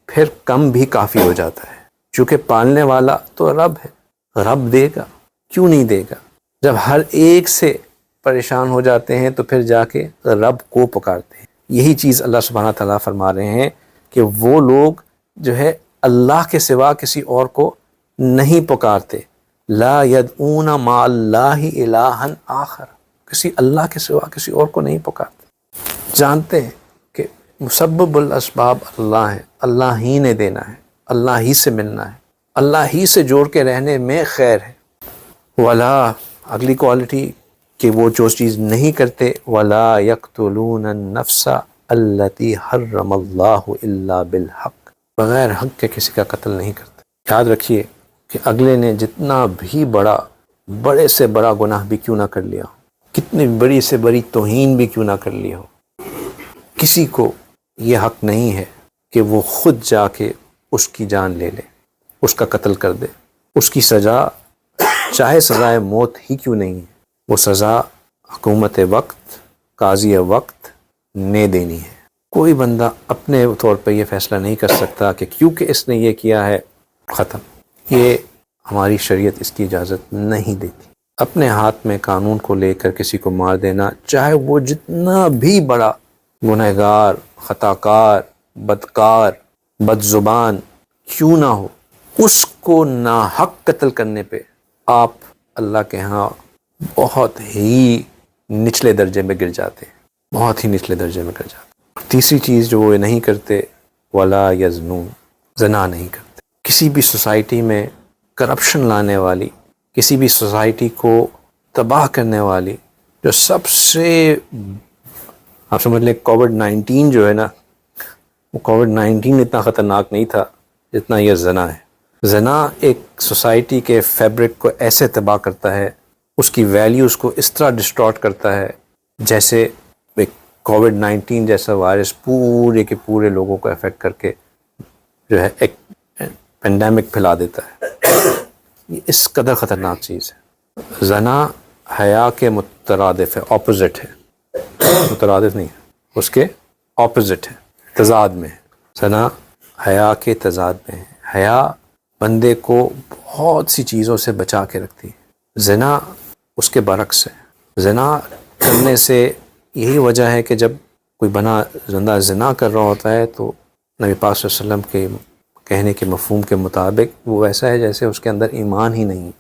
پھر کم بھی کافی ہو جاتا ہے، چونکہ پالنے والا تو رب ہے، رب دے گا، کیوں نہیں دے گا۔ جب ہر ایک سے پریشان ہو جاتے ہیں تو پھر جا کے رب کو پکارتے ہیں۔ یہی چیز اللہ سبحانہ تعالیٰ فرما رہے ہیں کہ وہ لوگ جو ہے اللہ کے سوا کسی اور کو نہیں پکارتے، لا یدعون مع اللہ الہا آخر، کسی اللہ کے سوا کسی اور کو نہیں پکارتے، جانتے ہیں کہ مسبب الاسباب اللہ ہے، اللہ ہی نے دینا ہے، اللہ ہی سے ملنا ہے، اللہ ہی سے جوڑ کے رہنے میں خیر ہے۔ ولا، اگلی کوالٹی کہ وہ جو چیز نہیں کرتے، ولا یقتلون النفس التی حرم اللہ الا بالحق، بغیر حق کے کسی کا قتل نہیں کرتے۔ یاد رکھیے کہ اگلے نے جتنا بھی بڑے سے بڑا گناہ بھی کیوں نہ کر لیا ہو، کتنی بڑی سے بڑی توہین بھی کیوں نہ کر لی ہو، کسی کو یہ حق نہیں ہے کہ وہ خود جا کے اس کی جان لے لے، اس کا قتل کر دے، اس کی سزا چاہے سزائے موت ہی کیوں نہیں ہے، وہ سزا حکومت وقت، قاضی وقت نے دینی ہے۔ کوئی بندہ اپنے طور پہ یہ فیصلہ نہیں کر سکتا کہ کیونکہ اس نے یہ کیا ہے ختم، یہ ہماری شریعت اس کی اجازت نہیں دیتی۔ اپنے ہاتھ میں قانون کو لے کر کسی کو مار دینا، چاہے وہ جتنا بھی بڑا گنہگار، خطاکار، بدکار، بد زبان کیوں نہ ہو، اس کو ناحق قتل کرنے پہ آپ اللہ کے ہاں بہت ہی نچلے درجے میں گر جاتے ہیں، بہت ہی نچلے درجے میں گر جاتے ہیں۔ تیسری چیز جو وہ نہیں کرتے، ولا یزنون، زنا نہیں کرتے۔ کسی بھی سوسائٹی میں کرپشن لانے والی، کسی بھی سوسائٹی کو تباہ کرنے والی جو سب سے، آپ سمجھ لیں کووڈ-19 جو ہے نا، وہ کووڈ-19 اتنا خطرناک نہیں تھا جتنا یہ زنا ہے۔ زنا ایک سوسائٹی کے فیبرک کو ایسے تباہ کرتا ہے، اس کی ویلیوز کو اس طرح ڈسٹارٹ کرتا ہے جیسے ایک کووڈ-19 جیسا وائرس پورے کے پورے لوگوں کو افیکٹ کر کے جو ہے ایک پینڈیمک پھیلا دیتا ہے۔ یہ اس قدر خطرناک چیز ہے۔ زنا حیا کے مترادف ہے، اپوزٹ ہے، مترادف نہیں ہے، اس کے اپوزٹ ہے، تضاد میں ہے۔ زنا حیا کے تضاد میں ہے۔ حیا بندے کو بہت سی چیزوں سے بچا کے رکھتی ہے، زنا اس کے برعکس ہے۔ زنا کرنے سے یہی وجہ ہے کہ جب کوئی بندہ زنا کر رہا ہوتا ہے تو نبی پاک صلی اللہ علیہ وسلم کے کہنے کے مفہوم کے مطابق وہ ایسا ہے جیسے اس کے اندر ایمان ہی نہیں،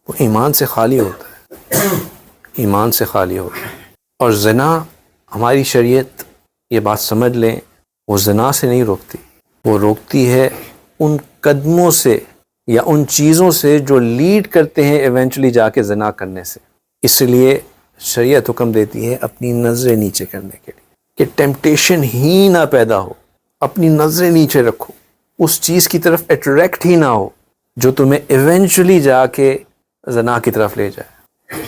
وہ ایمان سے خالی ہوتا ہے، ایمان سے خالی ہوتا ہے۔ اور زنا ہماری شریعت، یہ بات سمجھ لیں، وہ زنا سے نہیں روکتی، وہ روکتی ہے ان قدموں سے یا ان چیزوں سے جو لیڈ کرتے ہیں ایونچولی جا کے زنا کرنے سے۔ اس لیے شریعت حکم دیتی ہے اپنی نظریں نیچے کرنے کے لیے، کہ ٹیمپٹیشن ہی نہ پیدا ہو، اپنی نظریں نیچے رکھو، اس چیز کی طرف اٹریکٹ ہی نہ ہو جو تمہیں ایونچولی جا کے زنا کی طرف لے جائے۔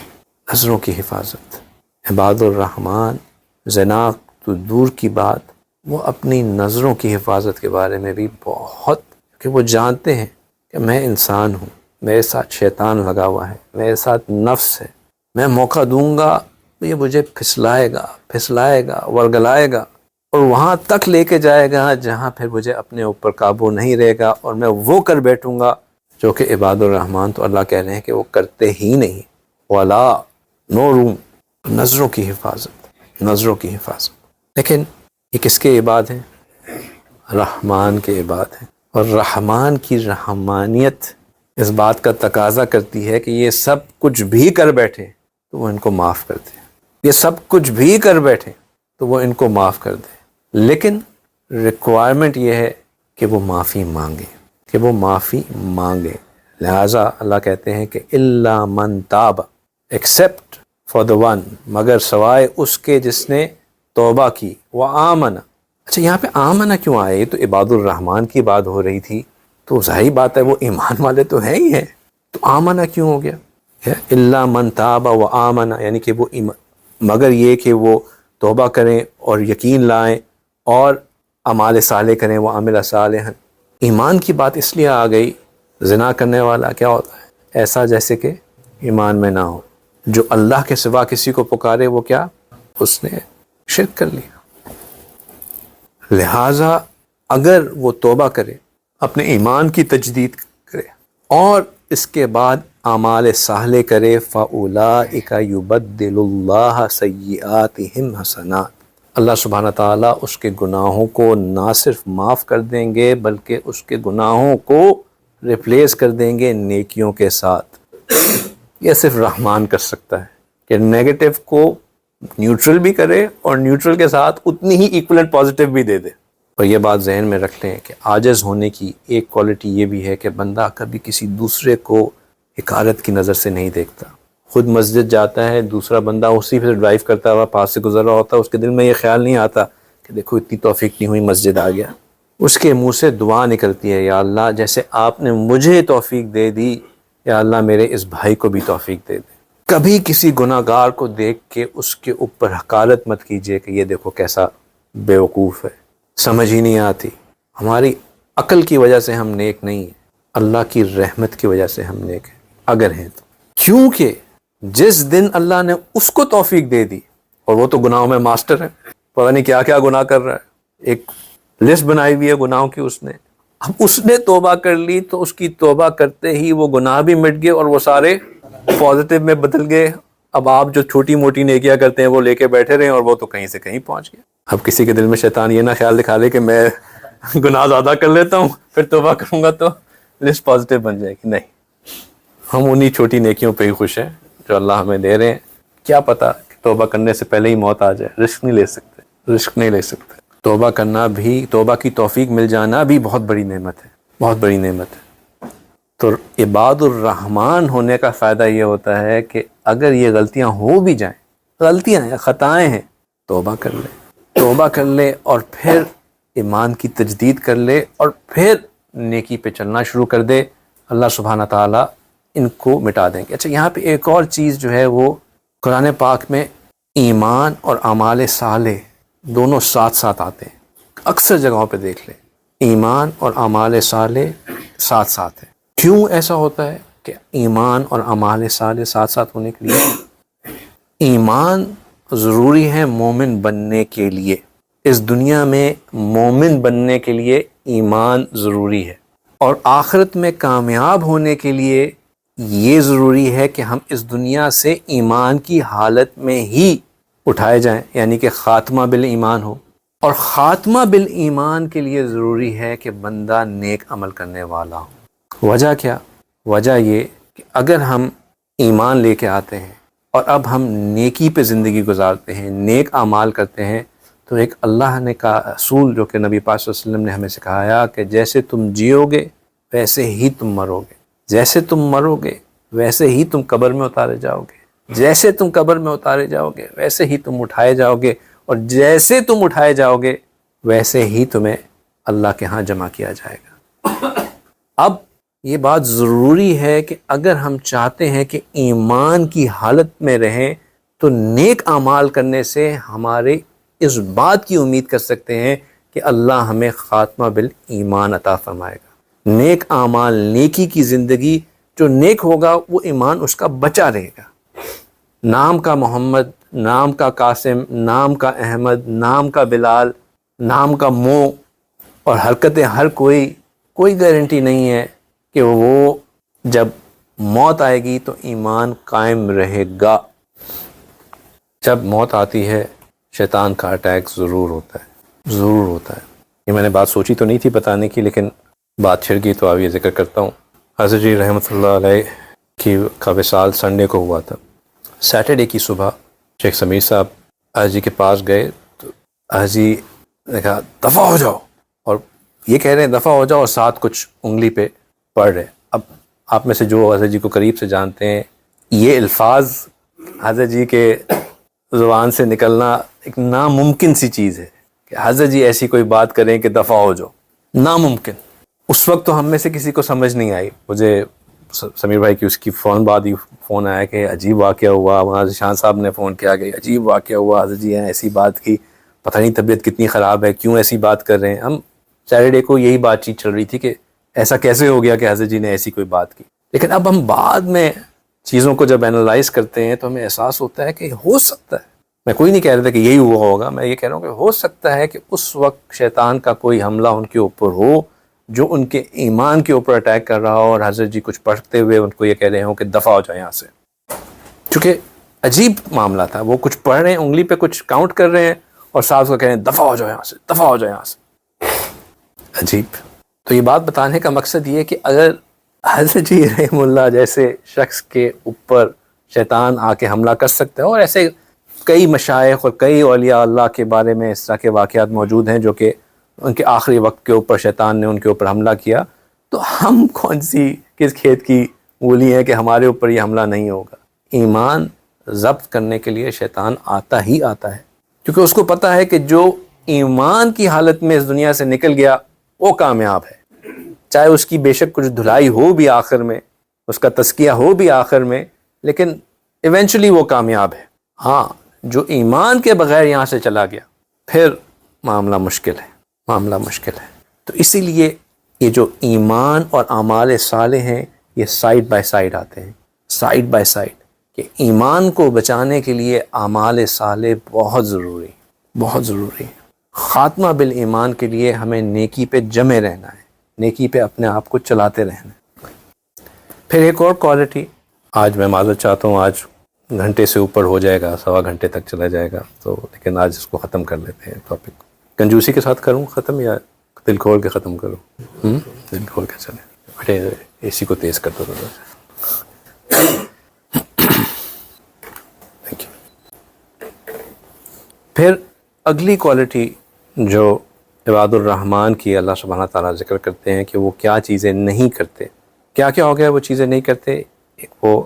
نظروں کی حفاظت، عباد الرحمن زنا تو دور کی بات، وہ اپنی نظروں کی حفاظت کے بارے میں بھی بہت، کہ وہ جانتے ہیں کہ میں انسان ہوں، میرے ساتھ شیطان لگا ہوا ہے، میرے ساتھ نفس ہے، میں موقع دوں گا یہ مجھے پھسلائے گا ورگلائے گا اور وہاں تک لے کے جائے گا جہاں پھر مجھے اپنے اوپر قابو نہیں رہے گا اور میں وہ کر بیٹھوں گا جو کہ عباد الرحمن تو اللہ کہہ رہے ہیں کہ وہ کرتے ہی نہیں۔ ولا، نو روم۔ نظروں کی حفاظت، نظروں کی حفاظت۔ لیکن یہ کس کے عباد ہیں؟ رحمان کے عباد ہیں۔ اور رحمان کی رحمانیت اس بات کا تقاضا کرتی ہے کہ یہ سب کچھ بھی کر بیٹھے تو وہ ان کو معاف کر دے، یہ سب کچھ بھی کر بیٹھے تو وہ ان کو معاف کر دے، لیکن ریکوائرمنٹ یہ ہے کہ وہ معافی مانگے، کہ وہ معافی مانگے۔ لہٰذا اللہ کہتے ہیں کہ الا من تاب، ایکسیپٹ فار the one، مگر سوائے اس کے جس نے توبہ کی، وآمن۔ اچھا یہاں پہ آمنہ کیوں آئے؟ یہ تو عباد الرحمن کی بات ہو رہی تھی، تو ظاہری بات ہے وہ ایمان والے تو ہیں ہی ہیں، تو آمنہ کیوں ہو گیا؟ الا من تاب وآمن، یعنی کہ وہ مگر یہ کہ وہ توبہ کریں اور یقین لائیں اور اعمال صالح کریں، وہ عامل صالحا۔ ایمان کی بات اس لیے آ گئی، زنا کرنے والا کیا ہوتا ہے؟ ایسا جیسے کہ ایمان میں نہ ہو، جو اللہ کے سوا کسی کو پکارے وہ کیا؟ اس نے شرک کر لیا۔ لہٰذا اگر وہ توبہ کرے، اپنے ایمان کی تجدید کرے اور اس کے بعد اعمال صالح کرے، فَأُولَٰئِكَ يُبَدِّلُ اللَّهُ سَيِّئَاتِهِمْ حَسَنَاتٍ، اللہ سبحانہ تعالیٰ اس کے گناہوں کو نہ صرف معاف کر دیں گے بلکہ اس کے گناہوں کو ریپلیس کر دیں گے نیکیوں کے ساتھ۔ یہ صرف رحمان کر سکتا ہے کہ نیگیٹو کو نیوٹرل بھی کرے اور نیوٹرل کے ساتھ اتنی ہی ایکولنٹ پازیٹیو بھی دے دے۔ اور یہ بات ذہن میں رکھ لیں کہ عاجز ہونے کی ایک کوالٹی یہ بھی ہے کہ بندہ کبھی کسی دوسرے کو حقارت کی نظر سے نہیں دیکھتا۔ خود مسجد جاتا ہے، دوسرا بندہ اسی پہ ڈرائیو کرتا ہوا پاس سے گزر رہا ہوتا ہے، اس کے دل میں یہ خیال نہیں آتا کہ دیکھو اتنی توفیق نہیں ہوئی، مسجد آ گیا۔ اس کے منہ سے دعا نکلتی ہے، یا اللہ جیسے آپ نے مجھے توفیق دے دی، یا اللہ میرے اس بھائی کو بھی توفیق دے دے۔ کبھی کسی گناہ گار کو دیکھ کے اس کے اوپر حقارت مت کیجیے کہ یہ دیکھو کیسا بیوقوف ہے، سمجھ ہی نہیں آتی۔ ہماری عقل کی وجہ سے ہم نیک نہیں ہیں، اللہ کی رحمت کی وجہ سے ہم نیک ہیں اگر ہیں تو، کیونکہ جس دن اللہ نے اس کو توفیق دے دی، اور وہ تو گناہوں میں ماسٹر ہے، پتہ نہیں کیا کیا گناہ کر رہا ہے، ایک لسٹ بنائی ہوئی ہے گناہوں کی اس نے، اب اس نے توبہ کر لی تو اس کی توبہ کرتے ہی وہ گناہ بھی مٹ گئے اور وہ سارے پازیٹیو میں بدل گئے۔ اب آپ جو چھوٹی موٹی نیکیاں کرتے ہیں وہ لے کے بیٹھے رہے اور وہ تو کہیں سے کہیں پہنچ گیا۔ اب کسی کے دل میں شیطان یہ نہ خیال دکھا لے کہ میں گناہ زیادہ کر لیتا ہوں پھر توبہ کروں گا تو لسٹ پازیٹیو بن جائے گی، نہیں، ہم انہی چھوٹی نیکیوں پہ ہی خوش ہیں جو اللہ ہمیں دے رہے ہیں۔ کیا پتہ کہ توبہ کرنے سے پہلے ہی موت آ جائے، رسک نہیں لے سکتے۔ توبہ کرنا بھی، توبہ کی توفیق مل جانا بھی بہت بڑی نعمت ہے، بہت بڑی نعمت ہے۔ تو عباد الرحمن ہونے کا فائدہ یہ ہوتا ہے کہ اگر یہ غلطیاں ہو بھی جائیں، غلطیاں ہیں، خطائیں ہیں، توبہ کر لے اور پھر ایمان کی تجدید کر لے اور پھر نیکی پہ چلنا شروع کر دے، اللہ سبحانہ تعالیٰ ان کو مٹا دیں گے۔ اچھا، یہاں پہ ایک اور چیز جو ہے وہ قرآن پاک میں ایمان اور اعمال صالح دونوں ساتھ ساتھ آتے ہیں، اکثر جگہوں پہ دیکھ لیں ایمان اور اعمال صالح ساتھ ساتھ ہیں۔ کیوں ایسا ہوتا ہے کہ ایمان اور اعمال صالح ساتھ ساتھ ہونے کے لیے؟ ایمان ضروری ہے مومن بننے کے لیے، اس دنیا میں مومن بننے کے لیے ایمان ضروری ہے، اور آخرت میں کامیاب ہونے کے لیے یہ ضروری ہے کہ ہم اس دنیا سے ایمان کی حالت میں ہی اٹھائے جائیں، یعنی کہ خاتمہ بالایمان ہو۔ اور خاتمہ بالایمان کے لیے ضروری ہے کہ بندہ نیک عمل کرنے والا ہو۔ وجہ کیا؟ وجہ یہ کہ اگر ہم ایمان لے کے آتے ہیں اور اب ہم نیکی پہ زندگی گزارتے ہیں، نیک اعمال کرتے ہیں، تو ایک اللہ نے کا اصول جو کہ نبی پاک صلی اللہ علیہ وسلم نے ہمیں سکھایا کہ جیسے تم جیو گے ویسے ہی تم مرو گے، جیسے تم مرو گے ویسے ہی تم قبر میں اتارے جاؤ گے، جیسے تم قبر میں اتارے جاؤ گے ویسے ہی تم اٹھائے جاؤ گے، اور جیسے تم اٹھائے جاؤ گے ویسے ہی تمہیں اللہ کے ہاں جمع کیا جائے گا۔ اب یہ بات ضروری ہے کہ اگر ہم چاہتے ہیں کہ ایمان کی حالت میں رہیں تو نیک اعمال کرنے سے ہمارے اس بات کی امید کر سکتے ہیں کہ اللہ ہمیں خاتمہ بالایمان عطا فرمائے گا۔ نیک اعمال، نیکی کی زندگی، جو نیک ہوگا وہ ایمان اس کا بچا رہے گا۔ نام کا محمد، نام کا قاسم، نام کا احمد، نام کا بلال، نام کا مو، اور حرکتیں ہر کوئی گارنٹی نہیں ہے کہ وہ جب موت آئے گی تو ایمان قائم رہے گا۔ جب موت آتی ہے شیطان کا اٹیک ضرور ہوتا ہے۔ یہ میں نے بات سوچی تو نہیں تھی بتانے کی، لیکن بات چھڑ گئی تو اب یہ ذکر کرتا ہوں۔ حضرت جی رحمۃ اللہ علیہ کا وصال سنڈے کو ہوا تھا۔ سیٹرڈے کی صبح شیخ سمیر صاحب حضرت جی کے پاس گئے تو حضرت جی نے کہا دفع ہو جاؤ، اور یہ کہہ رہے ہیں دفع ہو جاؤ اور ساتھ کچھ انگلی پہ پڑھ رہے۔ اب آپ میں سے جو حضرت جی کو قریب سے جانتے ہیں، یہ الفاظ حضرت جی کے زبان سے نکلنا ایک ناممکن سی چیز ہے کہ حضرت جی ایسی کوئی بات کریں کہ دفع ہو جاؤ، ناممکن۔ اس وقت تو ہم میں سے کسی کو سمجھ نہیں آئی۔ مجھے سمیر بھائی کی اس کی فوراً بعد ہی فون آیا کہ عجیب واقعہ ہوا، مولانا شان صاحب نے فون کیا کہ عجیب واقعہ ہوا، حضرت جی ہیں ایسی بات کی، پتہ نہیں طبیعت کتنی خراب ہے، کیوں ایسی بات کر رہے ہیں۔ ہم سیٹرڈے کو یہی بات چیت چل رہی تھی کہ ایسا کیسے ہو گیا کہ حضرت جی نے ایسی کوئی بات کی۔ لیکن اب ہم بعد میں چیزوں کو جب اینالائز کرتے ہیں تو ہمیں احساس ہوتا ہے کہ ہو سکتا ہے، میں کوئی نہیں کہہ رہا تھا کہ یہی ہوا ہوگا، میں یہ کہہ رہا ہوں کہ ہو سکتا ہے کہ اس وقت شیطان کا کوئی حملہ ان کے اوپر ہو جو ان کے ایمان کے اوپر اٹیک کر رہا ہو، اور حضرت جی کچھ پڑھتے ہوئے ان کو یہ کہہ رہے ہوں کہ دفع ہو جائے یہاں سے۔ چونکہ عجیب معاملہ تھا، وہ کچھ پڑھ رہے ہیں، انگلی پہ کچھ کاؤنٹ کر رہے ہیں اور صاحب کو کہہ رہے ہیں دفع ہو جائے یہاں سے، دفع ہو جائے یہاں سے۔ عجیب۔ تو یہ بات بتانے کا مقصد یہ ہے کہ اگر حضرت جی رحمہ اللہ جیسے شخص کے اوپر شیطان آ کے حملہ کر سکتا ہے، اور ایسے کئی مشائخ اور کئی اولیاء اللہ کے بارے میں اس طرح کے واقعات موجود ہیں جو کہ ان کے آخری وقت کے اوپر شیطان نے ان کے اوپر حملہ کیا، تو ہم کس کھیت کی مولی ہیں کہ ہمارے اوپر یہ حملہ نہیں ہوگا۔ ایمان ضبط کرنے کے لیے شیطان آتا ہی آتا ہے، کیونکہ اس کو پتہ ہے کہ جو ایمان کی حالت میں اس دنیا سے نکل گیا وہ کامیاب ہے، چاہے اس کی بے شک کچھ دھلائی ہو بھی آخر میں، اس کا تزکیہ ہو بھی آخر میں، لیکن ایونچولی وہ کامیاب ہے۔ ہاں، جو ایمان کے بغیر یہاں سے چلا گیا پھر معاملہ مشکل ہے۔ تو اسی لیے یہ جو ایمان اور اعمال صالح ہیں یہ سائڈ بائی سائڈ آتے ہیں، سائڈ بائی سائڈ، کہ ایمان کو بچانے کے لیے اعمال صالح بہت ضروری، بہت ضروری ہے۔ خاتمہ بالایمان کے لیے ہمیں نیکی پہ جمے رہنا ہے، نیکی پہ اپنے آپ کو چلاتے رہنا ہے۔ پھر ایک اور کوالٹی، آج میں معذرت چاہتا ہوں، آج گھنٹے سے اوپر ہو جائے گا، سوا گھنٹے تک چلا جائے گا، تو لیکن آج اس کو ختم کر لیتے ہیں ٹاپک۔ کنجوسی کے ساتھ کروں ختم یا دل کھول کے ختم کروں؟ دل کھول کے چلیں۔ بیٹے اے سی کو تیز کر دو تھوڑا سا۔ Thank you. پھر اگلی کوالٹی جو عباد الرحمن کی اللہ سبحانہ تعالیٰ ذکر کرتے ہیں کہ وہ کیا چیزیں نہیں کرتے، کیا کیا ہو گیا وہ چیزیں نہیں کرتے؟ ایک وہ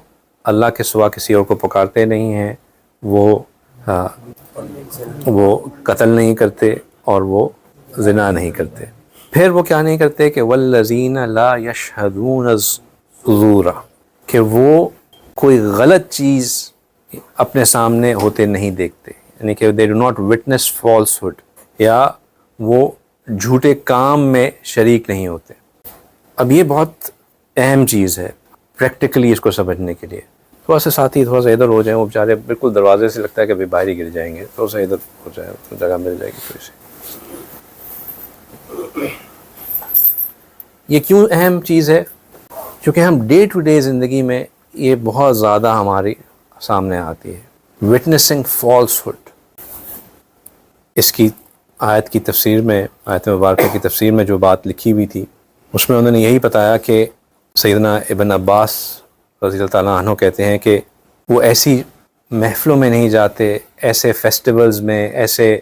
اللہ کے سوا کسی اور کو پکارتے نہیں ہیں، وہ قتل نہیں کرتے، اور وہ زنا نہیں کرتے۔ پھر وہ کیا نہیں کرتے کہ والذین لا یشہدون الزور، کہ وہ کوئی غلط چیز اپنے سامنے ہوتے نہیں دیکھتے، یعنی کہ they do not witness falsehood، یا وہ جھوٹے کام میں شریک نہیں ہوتے۔ اب یہ بہت اہم چیز ہے پریکٹیکلی اس کو سمجھنے کے لیے۔ تھوڑا سا ساتھی تھوڑا سا ادھر ہو جائیں، وہ بیچارے بالکل دروازے سے لگتا ہے کہ باہر ہی گر جائیں گے، تھوڑا سا ادھر ہو جائے تو جگہ مل جائے گی تھوڑی سی۔ یہ کیوں اہم چیز ہے؟ کیونکہ ہم ڈے ٹو ڈے زندگی میں یہ بہت زیادہ ہماری سامنے آتی ہے، وٹنسنگ فالس ہوڈ۔ اس کی آیت کی تفسیر میں، آیت مبارکہ کی تفسیر میں جو بات لکھی ہوئی تھی اس میں انہوں نے یہی بتایا کہ سیدنا ابن عباس رضی اللہ تعالیٰ عنہ کہتے ہیں کہ وہ ایسی محفلوں میں نہیں جاتے، ایسے فیسٹیولز میں، ایسے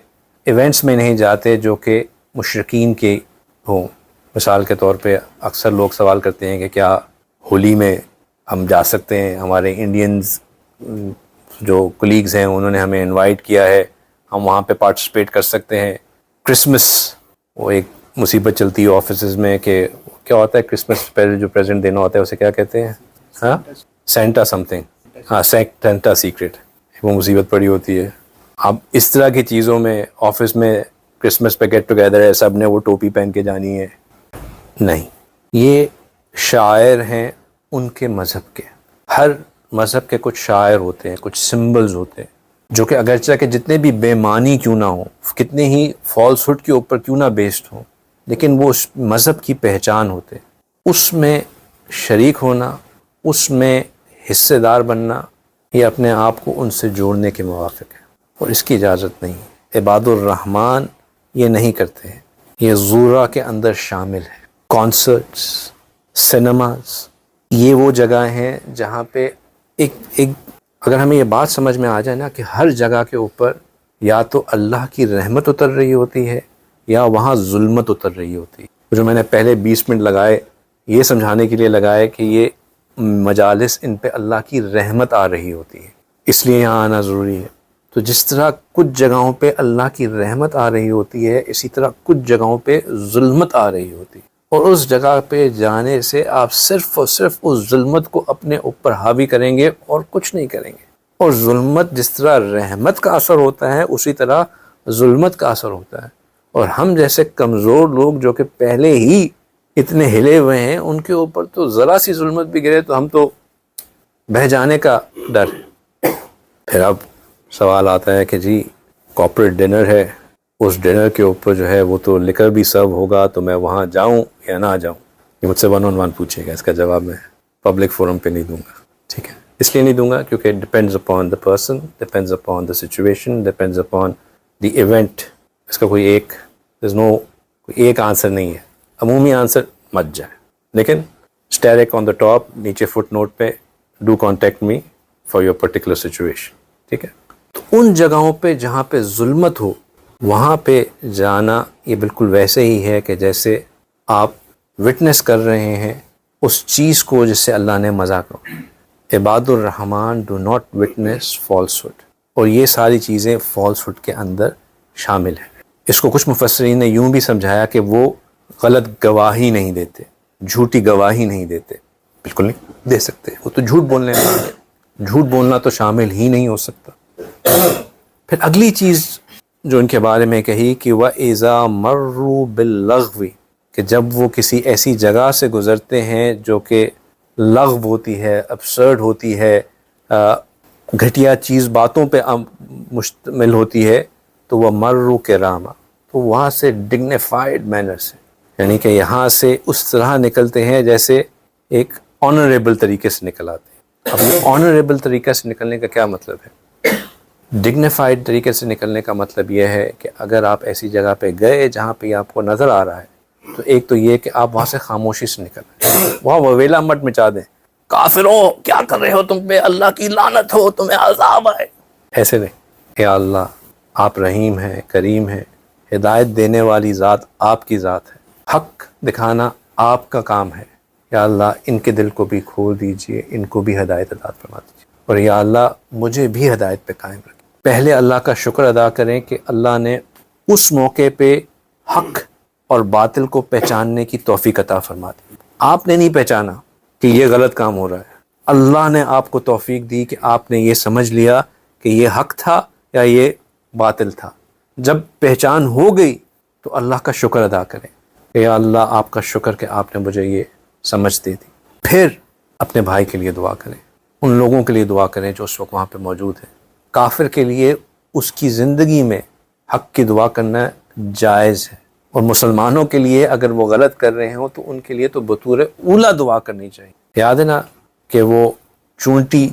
ایونٹس میں نہیں جاتے جو کہ مشرکین کے ہوں۔ مثال کے طور پہ اکثر لوگ سوال کرتے ہیں کہ کیا ہولی میں ہم جا سکتے ہیں؟ ہمارے انڈینز جو کولیگز ہیں انہوں نے ہمیں انوائٹ کیا ہے، ہم وہاں پہ پارٹیسپیٹ کر سکتے ہیں۔ کرسمس، وہ ایک مصیبت چلتی ہے آفیسز میں کہ کیا ہوتا ہے کرسمس پہلے جو پریزنٹ دینا ہوتا ہے اسے کیا کہتے ہیں؟ ہاں، سینٹا سم تھنگ، ہاں سینٹا سیکرٹ، وہ مصیبت پڑی ہوتی ہے۔ اب اس طرح کی چیزوں میں آفس میں کرسمس پہ گیٹ ٹوگیدر ہے، سب نے وہ ٹوپی پہن کے جانی ہے، نہیں۔ یہ شاعر ہیں ان کے مذہب کے، ہر مذہب کے کچھ شاعر ہوتے ہیں، کچھ سمبلز ہوتے ہیں جو کہ اگرچہ کہ جتنے بھی بے معنی کیوں نہ ہوں، کتنے ہی فالس ہوڈ کے اوپر کیوں نہ بیسڈ ہوں، لیکن وہ اس مذہب کی پہچان ہوتے ہیں۔ اس میں شریک ہونا، اس میں حصے دار بننا، یہ اپنے آپ کو ان سے جوڑنے کے موافق ہے، اور اس کی اجازت نہیں ہے۔ عباد الرحمن یہ نہیں کرتے ہیں، یہ زورا کے اندر شامل ہے۔ کانسرٹس، سینماز، یہ وہ جگہ ہیں جہاں پہ ایک اگر ہمیں یہ بات سمجھ میں آ جائے نا کہ ہر جگہ کے اوپر یا تو اللہ کی رحمت اتر رہی ہوتی ہے یا وہاں ظلمت اتر رہی ہوتی ہے۔ جو میں نے پہلے 20 منٹ لگائے یہ سمجھانے کے لیے لگائے کہ یہ مجالس ان پہ اللہ کی رحمت آ رہی ہوتی ہے، اس لیے یہاں آنا ضروری ہے۔ تو جس طرح کچھ جگہوں پہ اللہ کی رحمت آ رہی ہوتی ہے، اسی طرح کچھ جگہوں پہ ظلمت آ رہی ہوتی ہے، اور اس جگہ پہ جانے سے آپ صرف اور صرف اس ظلمت کو اپنے اوپر حاوی کریں گے اور کچھ نہیں کریں گے۔ اور ظلمت جس طرح رحمت کا اثر ہوتا ہے اسی طرح ظلمت کا اثر ہوتا ہے، اور ہم جیسے کمزور لوگ جو کہ پہلے ہی اتنے ہلے ہوئے ہیں، ان کے اوپر تو ذرا سی ظلمت بھی گرے تو ہم تو بہہ جانے کا ڈر۔ پھر اب سوال آتا ہے کہ جی کارپوریٹ ڈنر ہے، اس ڈنر کے اوپر جو ہے وہ تو لکر بھی سرو ہوگا، تو میں وہاں جاؤں یا نہ جاؤں؟ یہ مجھ سے 1 on 1 پوچھے گا، اس کا جواب میں پبلک فورم پہ نہیں دوں گا، ٹھیک ہے؟ اس لیے نہیں دوں گا کیونکہ depends upon the person, depends upon the situation, depends upon the event. اس کا کوئی ایک آنسر نہیں ہے، عمومی آنسر مت جائے، لیکن اسٹیرک آن دا ٹاپ، نیچے فٹ نوٹ پہ do contact me for your particular situation, ٹھیک ہے؟ تو ان جگہوں پہ جہاں پہ ظلمت ہو وہاں پہ جانا یہ بالکل ویسے ہی ہے کہ جیسے آپ وٹنس کر رہے ہیں اس چیز کو جس سے اللہ نے مزہ کرو۔ عباد الرحمن do not witness falsehood, اور یہ ساری چیزیں فالس ہوڈ کے اندر شامل ہیں۔ اس کو کچھ مفسرین نے یوں بھی سمجھایا کہ وہ غلط گواہی نہیں دیتے، جھوٹی گواہی نہیں دیتے، بالکل نہیں دے سکتے، وہ تو جھوٹ بولنے والے ہیں، جھوٹ بولنا تو شامل ہی نہیں ہو سکتا۔ پھر اگلی چیز جو ان کے بارے میں کہی کہ وَإِذَا مَرُّوا بِاللَّغْوِ، کہ جب وہ کسی ایسی جگہ سے گزرتے ہیں جو کہ لغو ہوتی ہے، ابسرڈ ہوتی ہے، گھٹیا چیز باتوں پہ مشتمل ہوتی ہے، تو وہ مرو کراما، تو وہاں سے ڈگنیفائڈ مینر سے، یعنی کہ یہاں سے اس طرح نکلتے ہیں جیسے ایک آنریبل طریقے سے نکل آتے ہیں۔ اب یہ آنریبل طریقے سے نکلنے کا کیا مطلب ہے؟ ڈگنیفائڈ طریقے سے نکلنے کا مطلب یہ ہے کہ اگر آپ ایسی جگہ پہ گئے جہاں پہ آپ کو نظر آ رہا ہے، تو ایک تو یہ کہ آپ وہاں سے خاموشی سے نکل رہے ہیں، وہاں وویلا مت مچا دیں، کافروں کیا کر رہے ہو تم پہ، اللہ کی لعنت ہو، تمہیں عذاب آئے، ایسے نہیں۔ یا اللہ آپ رحیم ہیں، کریم ہیں، ہدایت دینے والی ذات آپ کی ذات ہے، حق دکھانا آپ کا کام ہے، یا اللہ ان کے دل کو بھی کھول دیجئے، ان کو بھی ہدایت عطا فرما دیجئے، اور یا اللہ مجھے بھی ہدایت پہ قائم رکھیں۔ پہلے اللہ کا شکر ادا کریں کہ اللہ نے اس موقع پہ حق اور باطل کو پہچاننے کی توفیق عطا فرما دی۔ آپ نے نہیں پہچانا کہ یہ غلط کام ہو رہا ہے، اللہ نے آپ کو توفیق دی کہ آپ نے یہ سمجھ لیا کہ یہ حق تھا یا یہ باطل تھا۔ جب پہچان ہو گئی تو اللہ کا شکر ادا کریں کہ یا اللہ آپ کا شکر کہ آپ نے مجھے یہ سمجھ دے دی۔ پھر اپنے بھائی کے لیے دعا کریں، ان لوگوں کے لیے دعا کریں جو اس وقت وہاں پہ موجود ہیں۔ کافر کے لیے اس کی زندگی میں حق کی دعا کرنا جائز ہے، اور مسلمانوں کے لیے اگر وہ غلط کر رہے ہوں تو ان کے لیے تو بطور اولا دعا کرنی چاہیے۔ یاد ہے نا کہ وہ چونٹی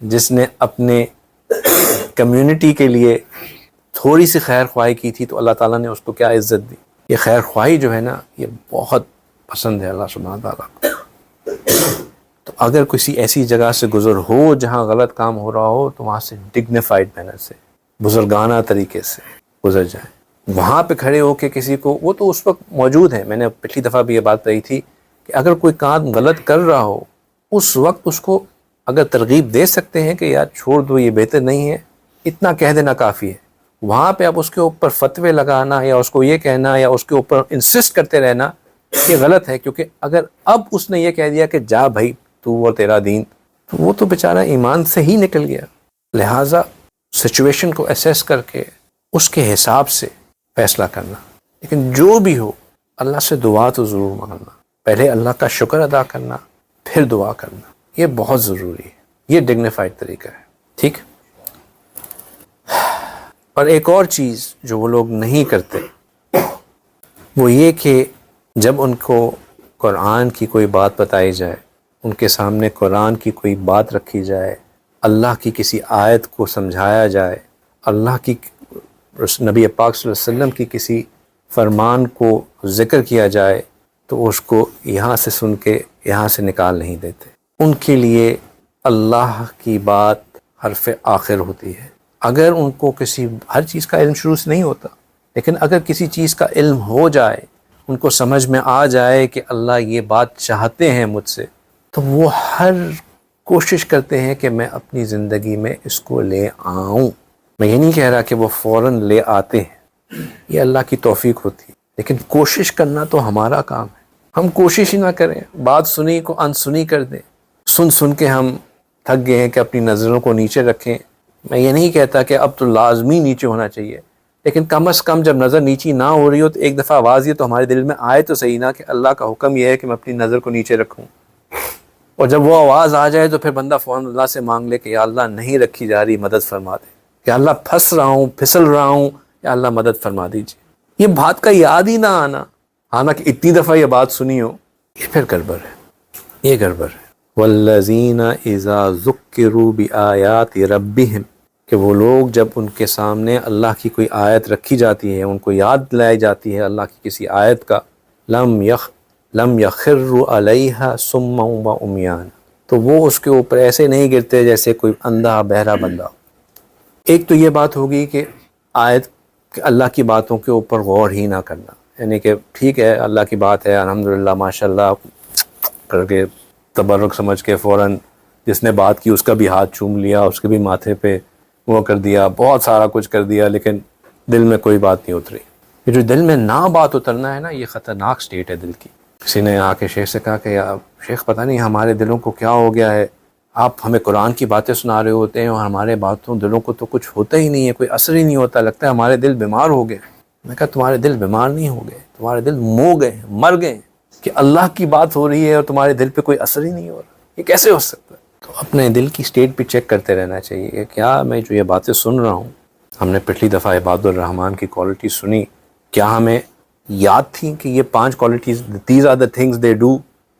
جس نے اپنے کمیونٹی کے لیے تھوڑی سی خیر خواہی کی تھی تو اللہ تعالیٰ نے اس کو کیا عزت دی۔ یہ خیر خواہی جو ہے نا یہ بہت پسند ہے اللہ سبحانہ تعالیٰ کو۔ تو اگر کسی ایسی جگہ سے گزر ہو جہاں غلط کام ہو رہا ہو تو وہاں سے ڈگنیفائڈ مینر سے، بزرگانہ طریقے سے گزر جائیں۔ وہاں پہ کھڑے ہو کے کسی کو، وہ تو اس وقت موجود ہے، میں نے پچھلی دفعہ بھی یہ بات کہی تھی کہ اگر کوئی کام غلط کر رہا ہو اس وقت اس کو اگر ترغیب دے سکتے ہیں کہ یار چھوڑ دو، یہ بہتر نہیں ہے، اتنا کہہ دینا کافی ہے۔ وہاں پہ اب اس کے اوپر فتوے لگانا یا اس کو یہ کہنا یا اس کے اوپر انسسٹ کرتے رہنا یہ غلط ہے، کیونکہ اگر اب اس نے یہ کہہ دیا کہ جا بھائی تو اور تیرا دین، تو وہ تو بیچارہ ایمان سے ہی نکل گیا۔ لہٰذا سچویشن کو اسیس کر کے اس کے حساب سے فیصلہ کرنا، لیکن جو بھی ہو اللہ سے دعا تو ضرور مانگنا، پہلے اللہ کا شکر ادا کرنا پھر دعا کرنا، یہ بہت ضروری ہے، یہ ڈگنیفائڈ طریقہ ہے، ٹھیک۔ اور ایک اور چیز جو وہ لوگ نہیں کرتے وہ یہ کہ جب ان کو قرآن کی کوئی بات بتائی جائے، ان کے سامنے قرآن کی کوئی بات رکھی جائے، اللہ کی کسی آیت کو سمجھایا جائے، اللہ کی نبی پاک صلی اللہ علیہ وسلم کی کسی فرمان کو ذکر کیا جائے تو اس کو یہاں سے سن کے یہاں سے نکال نہیں دیتے۔ ان کے لیے اللہ کی بات حرف آخر ہوتی ہے۔ اگر ان کو کسی ہر چیز کا علم شروع سے نہیں ہوتا، لیکن اگر کسی چیز کا علم ہو جائے، ان کو سمجھ میں آ جائے کہ اللہ یہ بات چاہتے ہیں مجھ سے، تو وہ ہر کوشش کرتے ہیں کہ میں اپنی زندگی میں اس کو لے آؤں۔ میں یہ نہیں کہہ رہا کہ وہ فوراً لے آتے ہیں، یہ اللہ کی توفیق ہوتی ہے، لیکن کوشش کرنا تو ہمارا کام ہے۔ ہم کوشش ہی نہ کریں، بات سنی کو انسنی کر دیں، سن کے ہم تھک گئے ہیں کہ اپنی نظروں کو نیچے رکھیں۔ میں یہ نہیں کہتا کہ اب تو لازمی نیچے ہونا چاہیے، لیکن کم از کم جب نظر نیچی نہ ہو رہی ہو تو ایک دفعہ آواز یہ تو ہمارے دل میں آئے تو صحیح نا کہ اللہ کا حکم یہ ہے کہ میں اپنی نظر کو نیچے رکھوں، اور جب وہ آواز آ جائے تو پھر بندہ فوراً اللہ سے مانگ لے کہ یا اللہ نہیں رکھی جا رہی، مدد فرما دے، یا اللہ پھنس رہا ہوں، پھسل رہا ہوں، یا اللہ مدد فرما دیجیے۔ یہ بات کا یاد ہی نہ آنا، حالانکہ اتنی دفعہ یہ بات سنی ہو، یہ پھر گڑبڑ ہے، یہ گڑبڑ ہے۔ والذین اذا ذکروا بآیات ربہم، کہ وہ لوگ جب ان کے سامنے اللہ کی کوئی آیت رکھی جاتی ہے، ان کو یاد دلائی جاتی ہے اللہ کی کسی آیت کا، لم یخروا علیہا صما وعمیانا، تو وہ اس کے اوپر ایسے نہیں گرتے جیسے کوئی اندھا بہرا بندہ۔ ایک تو یہ بات ہوگی کہ آیت اللہ کی باتوں کے اوپر غور ہی نہ کرنا، یعنی کہ ٹھیک ہے اللہ کی بات ہے الحمدللہ ماشاءاللہ کر کے تبرک سمجھ کے فوراً جس نے بات کی اس کا بھی ہاتھ چوم لیا، اس کے بھی ماتھے پہ وہ کر دیا، بہت سارا کچھ کر دیا، لیکن دل میں کوئی بات نہیں اتری۔ یہ جو دل میں نہ بات اترنا ہے نا، یہ خطرناک سٹیٹ ہے دل کی۔ کسی نے آ کے شیخ سے کہا کہ یا شیخ پتہ نہیں ہمارے دلوں کو کیا ہو گیا ہے، آپ ہمیں قرآن کی باتیں سنا رہے ہوتے ہیں اور ہمارے باتوں دلوں کو تو کچھ ہوتا ہی نہیں ہے، کوئی اثر ہی نہیں ہوتا، لگتا ہے ہمارے دل بیمار ہو گئے۔ میں کہا تمہارے دل بیمار نہیں ہو گئے، تمہارے دل مو گئے ہیں، مر گئے ہیں کہ اللہ کی بات ہو رہی ہے اور تمہارے دل پہ کوئی اثر ہی نہیں ہو رہا. یہ کیسے ہو سکتا ہے؟ تو اپنے دل کی اسٹیٹ بھی چیک کرتے رہنا چاہیے کہ کیا میں جو یہ باتیں سن رہا ہوں، ہم نے پچھلی دفعہ عباد الرحمن کی کوالٹی سنی، کیا ہمیں یاد تھیں کہ یہ 5 qualities these are the things they do?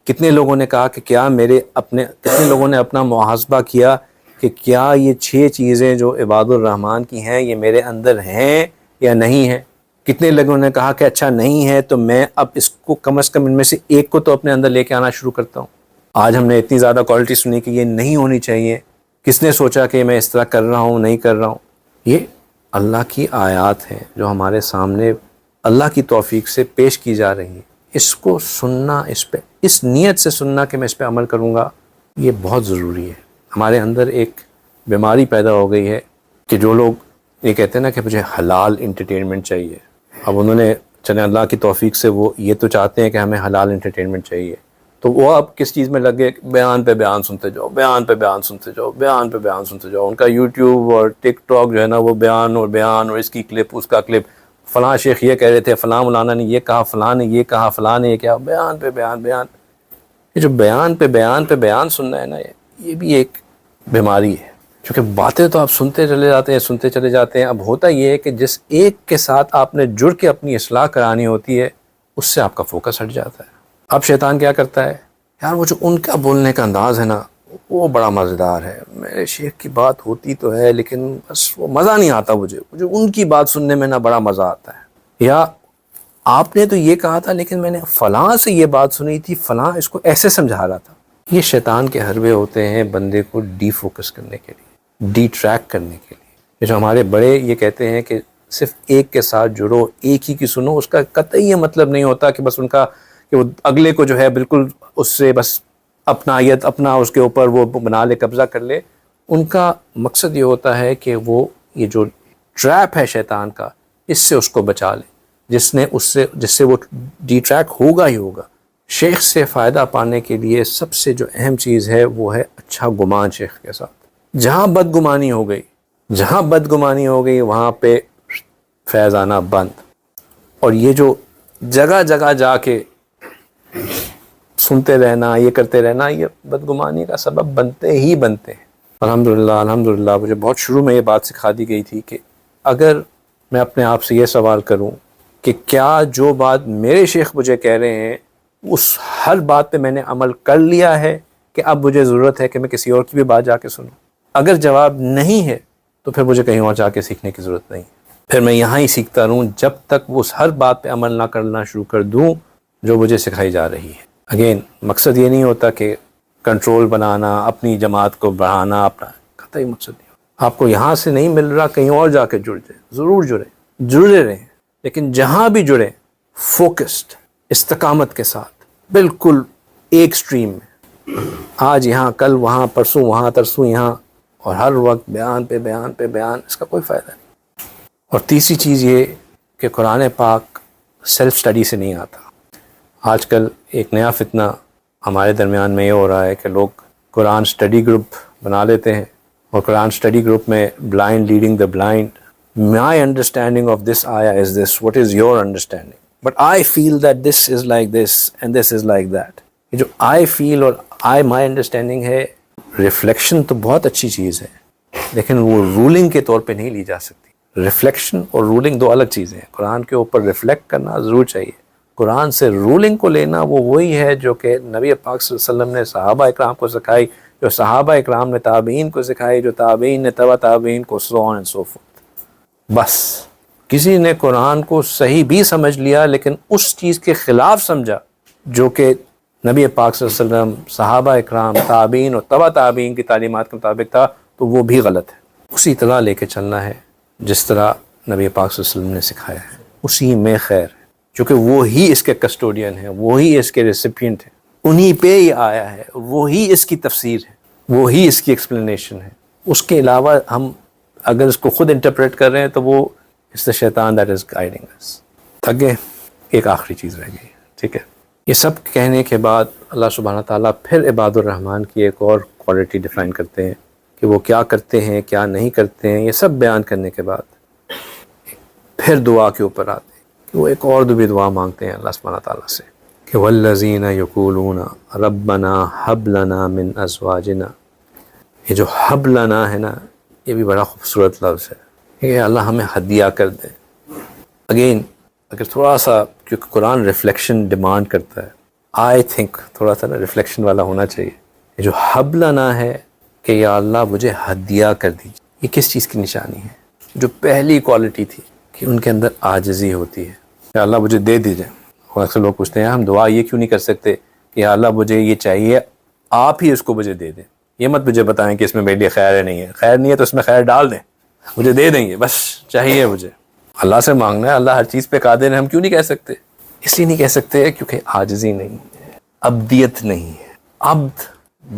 کتنے لوگوں نے کہا کہ کیا کتنے لوگوں نے اپنا محاسبہ کیا کہ کیا یہ 6 چیزیں جو عباد الرحمن کی ہیں یہ میرے اندر ہیں یا نہیں ہیں؟ کتنے لوگوں نے کہا کہ اچھا نہیں ہے تو میں اب اس کو کم از کم ان میں سے ایک کو تو اپنے اندر لے کے آنا شروع کرتا ہوں. آج ہم نے اتنی زیادہ کوالٹی سنی کہ یہ نہیں ہونی چاہیے. کس نے سوچا کہ میں اس طرح کر رہا ہوں نہیں کر رہا ہوں؟ یہ اللہ کی آیات ہیں جو ہمارے سامنے اللہ کی توفیق سے پیش کی جا رہی ہیں. اس کو سننا، اس نیت سے سننا کہ میں اس پہ عمل کروں گا، یہ بہت ضروری ہے. ہمارے اندر ایک بیماری پیدا ہو گئی ہے کہ جو لوگ یہ کہتے ہیں نا کہ مجھے حلال انٹرٹینمنٹ چاہیے، اب انہوں نے چلیں اللہ کی توفیق سے وہ یہ تو چاہتے ہیں کہ ہمیں حلال انٹرٹینمنٹ چاہیے، تو وہ اب کس چیز میں لگے؟ بیان پہ بیان سنتے جاؤ، بیان پہ بیان سنتے جاؤ، بیان پہ بیان سنتے جاؤ. ان کا یوٹیوب اور ٹک ٹاک جو ہے نا وہ بیان اور اس کی کلپ، اس کا کلپ، فلاں شیخ یہ کہہ رہے تھے، فلاں مولانا نے یہ کہا، فلاں نے یہ کہا، فلاں نے یہ کہا، بیان پہ بیان بیان. یہ جو بیان پہ بیان پہ بیان سننا ہے نا، یہ بھی ایک بیماری ہے. کیونکہ باتیں تو آپ سنتے چلے جاتے ہیں. اب ہوتا یہ ہے کہ جس ایک کے ساتھ آپ نے جڑ کے اپنی اصلاح کرانی ہوتی ہے اس سے آپ کا فوکس ہٹ جاتا ہے. اب شیطان کیا کرتا ہے؟ یار وہ جو ان کا بولنے کا انداز ہے نا وہ بڑا مزیدار ہے، میرے شیخ کی بات ہوتی تو ہے لیکن بس وہ مزہ نہیں آتا، مجھے ان کی بات سننے میں نا بڑا مزہ آتا ہے. یا آپ نے تو یہ کہا تھا لیکن میں نے فلاں سے یہ بات سنی تھی، فلاں اس کو ایسے سمجھا رہا تھا. یہ شیطان کے حربے ہوتے ہیں بندے کو ڈی فوکس کرنے کے لیے، ڈی ٹریک کرنے کے لیے. یہ جو ہمارے بڑے یہ کہتے ہیں کہ صرف ایک کے ساتھ جڑو، ایک ہی کی سنو، اس کا قطعی یہ مطلب نہیں ہوتا کہ بس ان کا کہ وہ اگلے کو جو ہے بالکل اس سے بس اپنا اس کے اوپر وہ بنا لے، قبضہ کر لے. ان کا مقصد یہ ہوتا ہے کہ وہ یہ جو ٹریپ ہے شیطان کا، اس سے اس کو بچا لے، جس سے وہ ڈی ٹریک ہوگا ہی ہوگا. شیخ سے فائدہ پانے کے لیے سب سے جو اہم چیز ہے وہ ہے اچھا گمان شیخ کے ساتھ. جہاں بدگمانی ہو گئی وہاں پہ فیض آنا بند. اور یہ جو جگہ جگہ جا کے سنتے رہنا، یہ کرتے رہنا، یہ بدگمانی کا سبب بنتے ہی بنتے ہیں. الحمدللہ مجھے بہت شروع میں یہ بات سکھا دی گئی تھی کہ اگر میں اپنے آپ سے یہ سوال کروں کہ کیا جو بات میرے شیخ مجھے کہہ رہے ہیں اس ہر بات پہ میں نے عمل کر لیا ہے کہ اب مجھے ضرورت ہے کہ میں کسی اور کی بھی بات جا کے سنوں. اگر جواب نہیں ہے تو پھر مجھے کہیں اور جا کے سیکھنے کی ضرورت نہیں، پھر میں یہاں ہی سیکھتا رہوں جب تک وہ اس ہر بات پہ عمل نہ کرنا شروع کر دوں جو مجھے سکھائی جا رہی ہے. اگین مقصد یہ نہیں ہوتا کہ کنٹرول بنانا، اپنی جماعت کو بڑھانا، اپنا قطعی مقصد نہیں ہوتا. آپ کو یہاں سے نہیں مل رہا، کہیں اور جا کے جڑ جائیں، ضرور جڑے رہیں، لیکن جہاں بھی جڑیں فوکسڈ، استقامت کے ساتھ، بالکل ایک سٹریم میں، آج یہاں، کل وہاں، پرسوں وہاں، ترسوں یہاں، اور ہر وقت بیان پہ بیان پہ بیان. اس کا کوئی فائدہ نہیں. اور تیسری چیز یہ کہ قرآن پاک سیلف سٹڈی سے نہیں آتا. آج کل ایک نیا فتنہ ہمارے درمیان میں یہ ہو رہا ہے کہ لوگ قرآن سٹڈی گروپ بنا لیتے ہیں، اور قرآن سٹڈی گروپ میں blind leading the blind. My understanding of this ayah is this. What is your understanding? But I feel that this is like this and this is like that. یہ جو I feel اور my understanding ہے، ریفلیکشن تو بہت اچھی چیز ہے لیکن وہ رولنگ کے طور پہ نہیں لی جا سکتی. ریفلیکشن اور رولنگ دو الگ چیزیں ہیں. قرآن کے اوپر ریفلیکٹ کرنا ضرور چاہیے، قرآن سے رولنگ کو لینا وہ وہی ہے جو کہ نبی پاک صلی اللہ علیہ وسلم نے صحابہ اکرام کو سکھائی، جو صحابہ اکرام نے تابعین کو سکھائی، جو تابعین نے تبع تابعین کو، so on and so forth. بس کسی نے قرآن کو صحیح بھی سمجھ لیا لیکن اس چیز کے خلاف سمجھا جو کہ نبی پاک صلی اللہ علیہ وسلم، صحابہ اکرام، تابعین اور تبع تابعین کی تعلیمات کے مطابق تھا، تو وہ بھی غلط ہے. اسی طرح لے کے چلنا ہے جس طرح نبی پاک صلی اللہ علیہ وسلم نے سکھایا ہے، اسی میں خیر ہے، چونکہ وہی اس کے کسٹوڈین ہیں، وہی اس کے ریسیپینٹ ہیں، انہی پہ ہی آیا ہے، وہی اس کی تفسیر ہے، وہی اس کی ایکسپلینیشن ہے. اس کے علاوہ ہم اگر اس کو خود انٹرپریٹ کر رہے ہیں تو وہ اس دا شیطان دیٹ از گائیڈنگ اس. آگے ایک آخری چیز رہ گئی، ٹھیک ہے. یہ سب کہنے کے بعد اللہ سبحانہ تعالیٰ پھر عباد الرحمن کی ایک اور کوالٹی ڈیفائن کرتے ہیں کہ وہ کیا کرتے ہیں، کیا نہیں کرتے ہیں. یہ سب بیان کرنے کے بعد پھر دعا کے اوپر آتے ہیں کہ وہ ایک اور بھی دعا مانگتے ہیں اللہ سبحانہ تعالیٰ سے کہ والذین یقولون ربنا حب لنا من ازواجنا. یہ جو حب لنا ہے نا، یہ بھی بڑا خوبصورت لفظ ہے کہ اللہ ہمیں ہدیہ کر دے. اگین اگر تھوڑا سا، کیونکہ قرآن ریفلیکشن ڈیمانڈ کرتا ہے، آئی تھنک تھوڑا سا نا ریفلیکشن والا ہونا چاہیے. یہ جو حب لنا ہے کہ یا اللہ مجھے ہدیہ کر دیجیے، یہ کس چیز کی نشانی ہے؟ جو پہلی کوالٹی تھی کہ ان کے اندر عاجزی ہوتی ہے. یا اللہ مجھے دے دیجیے. اور اکثر لوگ پوچھتے ہیں ہم دعا یہ کیوں نہیں کر سکتے کہ یا اللہ مجھے یہ چاہیے، آپ ہی اس کو مجھے دے دیں. یہ مت مجھے بتائیں کہ اس میں میرے لیے خیر ہے، نہیں ہے خیر نہیں ہے تو اس میں خیر ڈال دیں، مجھے دے دیں گے، بس چاہیے مجھے. اللہ سے مانگنا ہے، اللہ ہر چیز پہ قادر ہے. ہم کیوں نہیں کہہ سکتے؟ اس لیے نہیں کہہ سکتے کیونکہ عاجزی نہیں ہے، عبدیت نہیں ہے. عبد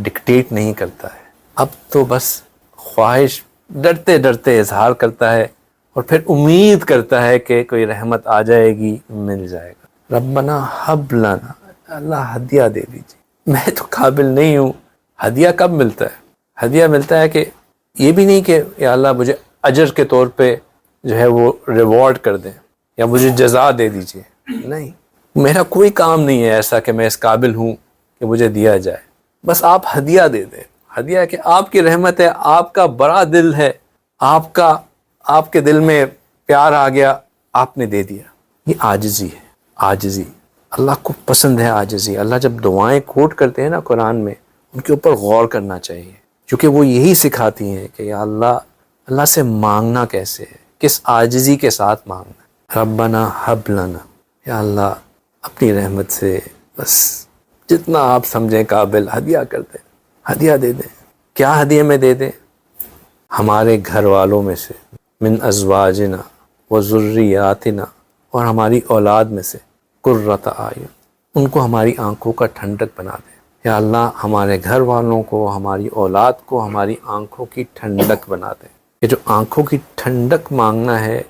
ڈکٹیٹ نہیں کرتا ہے، اب تو بس خواہش ڈرتے ڈرتے اظہار کرتا ہے اور پھر امید کرتا ہے کہ کوئی رحمت آ جائے گی، مل جائے گا. ربنا حب لنا، اللہ ہدیہ دے دیجیے. میں تو قابل نہیں ہوں. ہدیہ کب ملتا ہے؟ ہدیہ ملتا ہے کہ یہ بھی نہیں کہ یا اللہ مجھے اجر کے طور پہ جو ہے وہ ریوارڈ کر دیں یا مجھے جزا دے دیجیے. نہیں، میرا کوئی کام نہیں ہے ایسا کہ میں اس قابل ہوں کہ مجھے دیا جائے. بس آپ ہدیہ دے دیں. ہدیہ کہ آپ کی رحمت ہے، آپ کا بڑا دل ہے، آپ کے دل میں پیار آ گیا، آپ نے دے دیا. یہ عاجزی ہے. عاجزی اللہ کو پسند ہے. عاجزی اللہ جب دعائیں کوٹ کرتے ہیں نا قرآن میں، ان کے اوپر غور کرنا چاہیے، کیونکہ وہ یہی سکھاتی ہیں کہ یا اللہ سے مانگنا کیسے ہے، کس عاجزی کے ساتھ مانگنا. ربنا حب لنا، یا اللہ اپنی رحمت سے بس جتنا آپ سمجھیں قابل ہدیہ کر دیں، ہدیہ دے دیں. کیا ہدیہ میں دے دیں؟ ہمارے گھر والوں میں سے، من ازواجنا و ذریاتنا، اور ہماری اولاد میں سے، قرۃ اعین، ان کو ہماری آنکھوں کا ٹھنڈک بنا دے. یا اللہ ہمارے گھر والوں کو، ہماری اولاد کو ہماری آنکھوں کی ٹھنڈک بنا دے. یہ جو آنکھوں کی ٹھنڈک مانگنا ہے،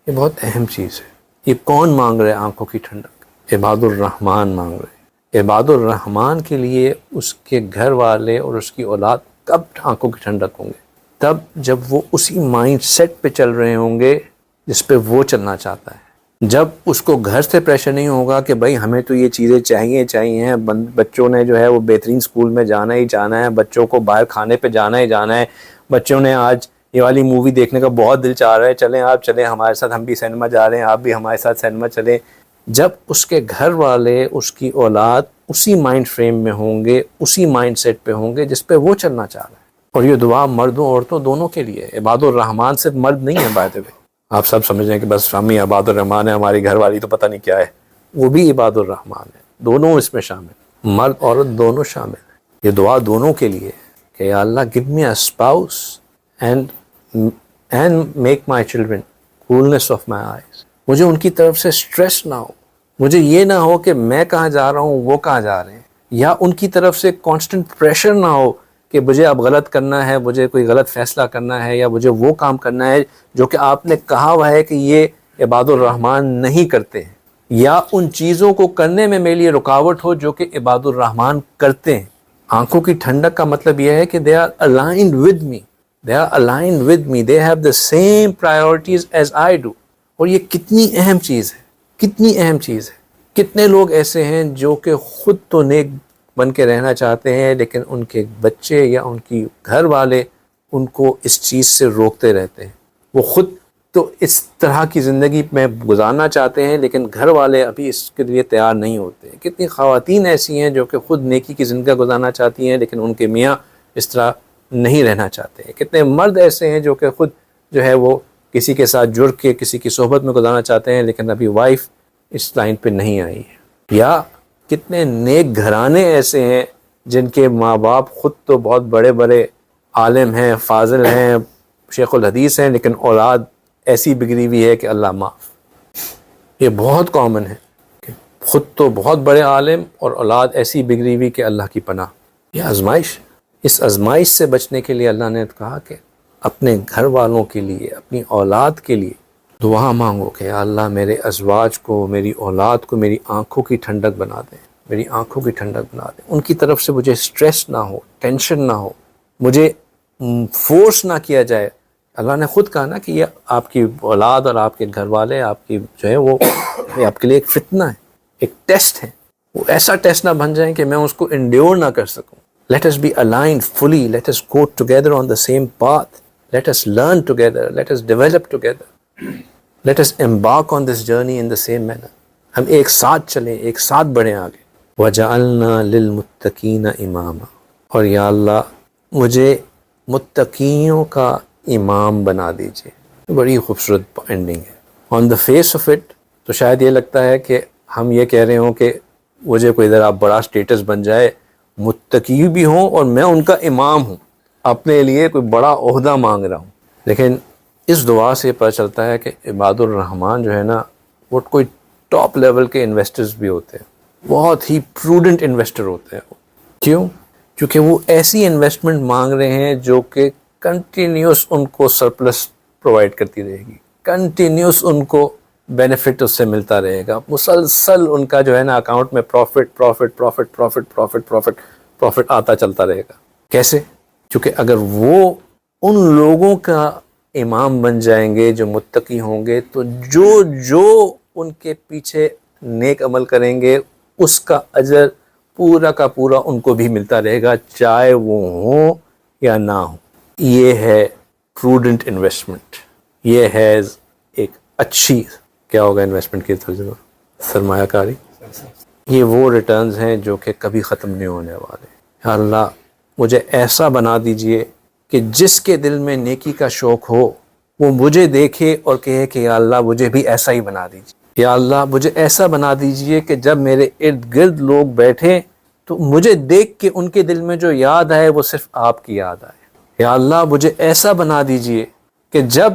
یہ بہت اہم چیز ہے. یہ کون مانگ رہے آنکھوں کی ٹھنڈک؟ عباد الرحمن مانگ رہے. عباد الرحمن کے لیے اس کے گھر والے اور اس کی اولاد کب آنکھوں کی ٹھنڈک ہوں گے؟ تب جب وہ اسی مائنڈ سیٹ پہ چل رہے ہوں گے جس پہ وہ چلنا چاہتا ہے. جب اس کو گھر سے پریشر نہیں ہوگا کہ بھائی ہمیں تو یہ چیزیں چاہیے، بچوں نے جو ہے وہ بہترین سکول میں جانا ہی جانا ہے، بچوں کو باہر کھانے پہ جانا ہی جانا ہے، بچوں نے آج یہ والی مووی دیکھنے کا بہت دل چاہ رہا ہے، چلیں آپ چلیں ہمارے ساتھ، ہم بھی سینما جا رہے ہیں، آپ بھی ہمارے ساتھ سینما چلیں. جب اس کے گھر والے، اس کی اولاد اسی مائنڈ فریم میں ہوں گے، اسی مائنڈ سیٹ پہ ہوں گے جس پہ وہ چلنا چاہ رہا ہے. اور یہ دعا مردوں عورتوں دونوں کے لیے. عباد الرحمن صرف مرد نہیں ہے بائی دی وے. آپ سب سمجھ رہے ہیں کہ بس ہم ہی عباد الرحمن ہے، ہماری گھر والی تو پتہ نہیں کیا ہے. وہ بھی عباد الرحمن ہے، دونوں اس میں شامل، مرد عورت دونوں شامل ہیں. یہ دعا دونوں کے لیے کہ یا اللہ give me a spouse and make my children coolness of my eyes. مجھے ان کی طرف سے سٹریس نہ ہو، مجھے یہ نہ ہو کہ میں کہاں جا رہا ہوں وہ کہاں جا رہے ہیں، یا ان کی طرف سے کانسٹنٹ پریشر نہ ہو کہ مجھے اب غلط کرنا ہے، مجھے کوئی غلط فیصلہ کرنا ہے، یا مجھے وہ کام کرنا ہے جو کہ آپ نے کہا ہوا ہے کہ یہ عباد الرحمن نہیں کرتے ہیں، یا ان چیزوں کو کرنے میں میرے لیے رکاوٹ ہو جو کہ عباد الرحمن کرتے ہیں. آنکھوں کی ٹھنڈک کا مطلب یہ ہے کہ they are aligned with me, they have the same priorities as I do. اور یہ کتنی اہم چیز ہے، کتنی اہم چیز ہے. کتنے لوگ ایسے ہیں جو کہ خود تو نیک بن کے رہنا چاہتے ہیں، لیکن ان کے بچے یا ان کی گھر والے ان کو اس چیز سے روکتے رہتے ہیں. وہ خود تو اس طرح کی زندگی میں گزارنا چاہتے ہیں، لیکن گھر والے ابھی اس کے لیے تیار نہیں ہوتے. کتنی خواتین ایسی ہیں جو کہ خود نیکی کی زندگی گزارنا چاہتی ہیں، لیکن ان کے میاں اس طرح نہیں رہنا چاہتے ہیں. کتنے مرد ایسے ہیں جو کہ خود جو ہے وہ کسی کے ساتھ جڑ کے کسی کی صحبت میں گزارنا چاہتے ہیں، لیکن ابھی وائف اس لائن پہ نہیں آئی ہے. یا کتنے نیک گھرانے ایسے ہیں جن کے ماں باپ خود تو بہت بڑے بڑے عالم ہیں، فاضل ہیں، شیخ الحدیث ہیں، لیکن اولاد ایسی بگڑی ہوئی ہے کہ اللہ معاف. یہ بہت کامن ہے کہ خود تو بہت بڑے عالم اور اولاد ایسی بگڑی ہوئی کہ اللہ کی پناہ. یہ آزمائش، اس آزمائش سے بچنے کے لیے اللہ نے کہا کہ اپنے گھر والوں کے لیے، اپنی اولاد کے لیے دعا مانگو کہ یا اللہ میرے ازواج کو، میری اولاد کو میری آنکھوں کی ٹھنڈک بنا دیں، میری آنکھوں کی ٹھنڈک بنا دیں. ان کی طرف سے مجھے سٹریس نہ ہو، ٹینشن نہ ہو، مجھے فورس نہ کیا جائے اللہ نے خود کہا نا کہ یہ آپ کی اولاد اور آپ کے گھر والے آپ کی جو ہے وہ آپ کے لیے ایک فتنہ ہے، ایک ٹیسٹ ہے. وہ ایسا ٹیسٹ نہ بن جائیں کہ میں اس کو انڈیور نہ کر سکوں. Let us be aligned fully. Let us go together on the same path. Let us learn together. Let us develop together. Let us embark on this journey in the same manner. ہم ایک ساتھ چلیں، ایک ساتھ بڑھیں آگے. وَجَعَلْنَا لِلْمُتَّقِينَ إِمَامًا. اور یا اللہ مجھے متقیوں کا امام بنا دیجیے. بڑی خوبصورت اینڈنگ ہے. آن دا فیس آف اٹ تو شاید یہ لگتا ہے کہ ہم یہ کہہ رہے ہوں کہ مجھے کوئی ذرا بڑا اسٹیٹس بن جائے، متقی بھی ہوں اور میں ان کا امام ہوں، اپنے لیے کوئی بڑا عہدہ مانگ رہا ہوں. لیکن اس دعا سے پتہ چلتا ہے کہ عباد الرحمن جو ہے نا وہ کوئی ٹاپ لیول کے انویسٹرز بھی ہوتے ہیں، بہت ہی پروڈنٹ انویسٹر ہوتے ہیں. کیوں؟ کیونکہ وہ ایسی انویسٹمنٹ مانگ رہے ہیں جو کہ کنٹینیوس ان کو سرپلس پرووائڈ کرتی رہے گی، کنٹینیوس ان کو بینیفٹ اس سے ملتا رہے گا، مسلسل ان کا جو ہے نا اکاؤنٹ میں پروفٹ آتا چلتا رہے گا. کیسے؟ کیونکہ اگر وہ ان لوگوں کا امام بن جائیں گے جو متقی ہوں گے تو جو ان کے پیچھے نیک عمل کریں گے اس کا اجر پورا کا پورا ان کو بھی ملتا رہے گا، چاہے وہ ہوں یا نہ ہوں. یہ ہے پروڈنٹ انویسٹمنٹ، یہ ہے ایک اچھی کیا ہوگا انویسٹمنٹ کی ترجمہ؟ سرمایہ کاری. یہ وہ ریٹرنز ہیں جو کہ کبھی ختم نہیں ہونے والے. یا اللہ مجھے ایسا بنا دیجئے کہ جس کے دل میں نیکی کا شوق ہو وہ مجھے دیکھے اور کہے کہ یا اللہ مجھے بھی ایسا ہی بنا دیجئے. یا اللہ مجھے ایسا بنا دیجئے کہ جب میرے ارد گرد لوگ بیٹھیں تو مجھے دیکھ کے ان کے دل میں جو یاد آئے وہ صرف آپ کی یاد آئے. یا اللہ مجھے ایسا بنا دیجئے کہ جب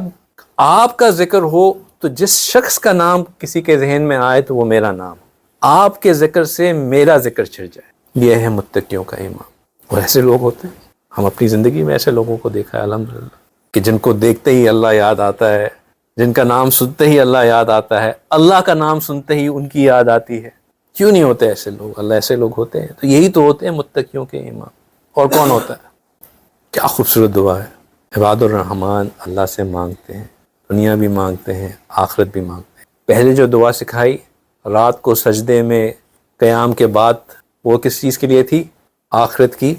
آپ کا ذکر ہو تو جس شخص کا نام کسی کے ذہن میں آئے تو وہ میرا نام، آپ کے ذکر سے میرا ذکر چھڑ جائے. یہ ہے متقیوں کا امام. اور ایسے لوگ ہوتے ہیں، ہم اپنی زندگی میں ایسے لوگوں کو دیکھا ہے الحمدللہ، کہ جن کو دیکھتے ہی اللہ یاد آتا ہے، جن کا نام سنتے ہی اللہ یاد آتا ہے، اللہ کا نام سنتے ہی ان کی یاد آتی ہے. کیوں نہیں ہوتے ایسے لوگ؟ اللہ ایسے لوگ ہوتے ہیں. تو یہی تو ہوتے ہیں متقیوں کے امام. اور کون ہوتا ہے؟ کیا خوبصورت دعا ہے. عباد الرحمن اللہ سے مانگتے ہیں، دنیا بھی مانگتے ہیں، آخرت بھی مانگتے ہیں. پہلے جو دعا سکھائی رات کو سجدے میں قیام کے بعد، وہ کس چیز کے لیے تھی؟ آخرت کی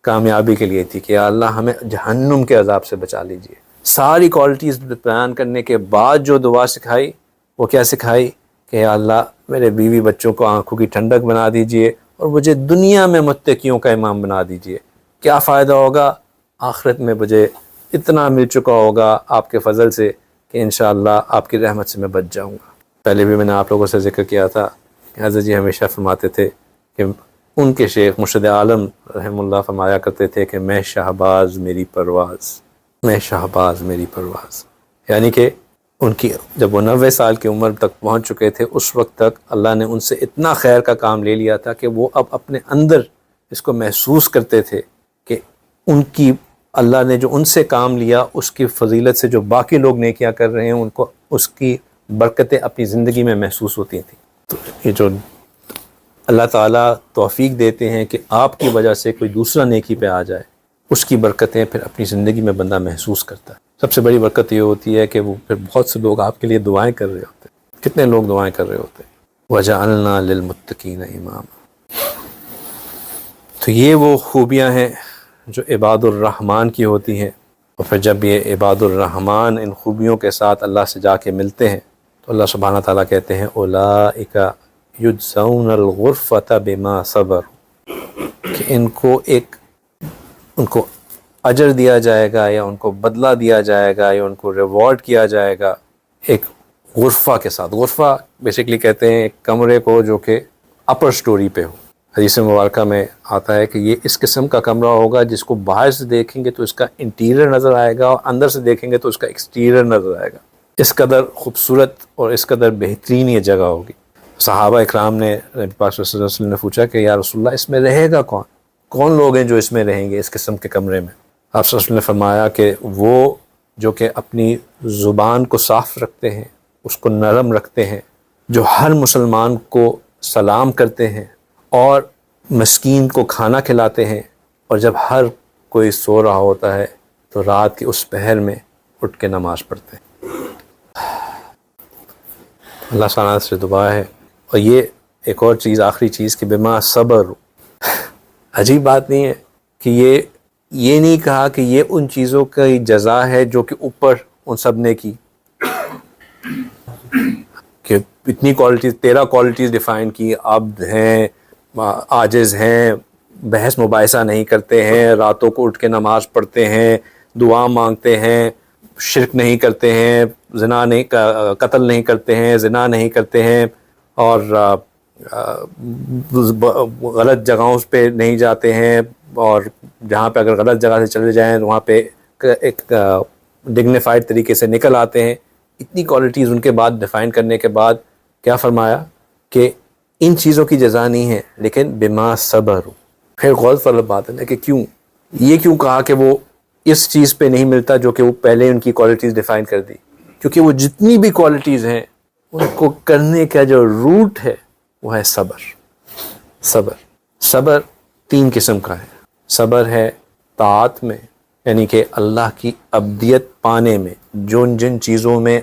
کامیابی کے لیے تھی کہ یا اللہ ہمیں جہنم کے عذاب سے بچا لیجیے. ساری کوالٹیز بیان کرنے کے بعد جو دعا سکھائی وہ کیا سکھائی؟ کہ یا اللہ میرے بیوی بچوں کو آنکھوں کی ٹھنڈک بنا دیجیے اور مجھے دنیا میں متقیوں کا امام بنا دیجیے. کیا فائدہ ہوگا؟ آخرت میں مجھے اتنا مل چکا ہوگا آپ کے فضل سے کہ انشاءاللہ آپ کی رحمت سے میں بچ جاؤں گا. پہلے بھی میں نے آپ لوگوں سے ذکر کیا تھا کہ حضرت جی ہمیشہ فرماتے تھے کہ ان کے شیخ مرشد عالم رحم اللہ فرمایا کرتے تھے کہ میں شہباز میری پرواز، میں شہباز میری پرواز. یعنی کہ ان کی جب وہ 90 سال کی عمر تک پہنچ چکے تھے اس وقت تک اللہ نے ان سے اتنا خیر کا کام لے لیا تھا کہ وہ اب اپنے اندر اس کو محسوس کرتے تھے کہ ان کی اللہ نے جو ان سے کام لیا اس کی فضیلت سے جو باقی لوگ نیکیاں کر رہے ہیں ان کو اس کی برکتیں اپنی زندگی میں محسوس ہوتی تھیں. تو یہ جو اللہ تعالیٰ توفیق دیتے ہیں کہ آپ کی وجہ سے کوئی دوسرا نیکی پہ آ جائے، اس کی برکتیں پھر اپنی زندگی میں بندہ محسوس کرتا ہے. سب سے بڑی برکت یہ ہوتی ہے کہ وہ پھر بہت سے لوگ آپ کے لیے دعائیں کر رہے ہوتے ہیں. کتنے لوگ دعائیں کر رہے ہوتے ہیں. وَجَعَلْنَا لِلْمُتَّقِينَ إِمَامًا. تو یہ وہ خوبیاں ہیں جو عباد الرحمن کی ہوتی ہیں. اور پھر جب یہ عباد الرحمن ان خوبیوں کے ساتھ اللہ سے جا کے ملتے ہیں تو اللہ سبحانہ تعالیٰ کہتے ہیں اولئک یجزون الغرفۃ بما صبروا، کہ ان کو اجر دیا جائے گا یا ان کو بدلہ دیا جائے گا یا ان کو ریوارڈ کیا جائے گا ایک غرفہ کے ساتھ. غرفہ بیسیکلی کہتے ہیں ایک کمرے کو جو کہ اپر سٹوری پہ ہو. حدیث مبارکہ میں آتا ہے کہ یہ اس قسم کا کمرہ ہوگا جس کو باہر سے دیکھیں گے تو اس کا انٹیریئر نظر آئے گا اور اندر سے دیکھیں گے تو اس کا ایکسٹیریئر نظر آئے گا. اس قدر خوبصورت اور اس قدر بہترین یہ جگہ ہوگی. صحابہ اکرام نے نبی پاک صلی اللہ علیہ وسلم نے پوچھا کہ یا رسول اللہ اس میں رہے گا کون؟ کون لوگ ہیں جو اس میں رہیں گے اس قسم کے کمرے میں؟ آپ صلی اللہ علیہ وسلم نے فرمایا کہ وہ جو کہ اپنی زبان کو صاف رکھتے ہیں، اس کو نرم رکھتے ہیں، جو ہر مسلمان کو سلام کرتے ہیں اور مسکین کو کھانا کھلاتے ہیں، اور جب ہر کوئی سو رہا ہوتا ہے تو رات کے اس پہر میں اٹھ کے نماز پڑھتے ہیں۔ اللہ تعالیٰ سے دعا ہے۔ اور یہ ایک اور چیز، آخری چیز، کہ بما صبر، عجیب بات نہیں ہے کہ یہ نہیں کہا کہ یہ ان چیزوں کی جزا ہے جو کہ اوپر ان سب نے کی، کہ اتنی کوالٹیز، 13 کوالٹیز ڈیفائن کی، عبد ہیں، عاجز ہیں، بحث مباحثہ نہیں کرتے ہیں، راتوں کو اٹھ کے نماز پڑھتے ہیں، دعا مانگتے ہیں، شرک نہیں کرتے ہیں، زنا نہیں، قتل نہیں کرتے ہیں، زنا نہیں کرتے ہیں، اور غلط جگہوں پہ نہیں جاتے ہیں، اور جہاں پہ اگر غلط جگہ سے چلے جائیں وہاں پہ ایک ڈگنیفائڈ طریقے سے نکل آتے ہیں۔ اتنی کوالٹیز ان کے بعد ڈیفائن کرنے کے بعد کیا فرمایا کہ ان چیزوں کی جزا نہیں ہے، لیکن بما صبر۔ پھر غور طلب بات ہے کہ کیوں کہا کہ وہ اس چیز پہ نہیں ملتا جو کہ وہ پہلے ان کی کوالٹیز ڈیفائن کر دی، کیونکہ وہ جتنی بھی کوالٹیز ہیں ان کو کرنے کا جو روٹ ہے وہ ہے صبر 3 قسم کا ہے۔ صبر ہے طاعت میں، یعنی کہ اللہ کی عبدیت پانے میں، جن چیزوں میں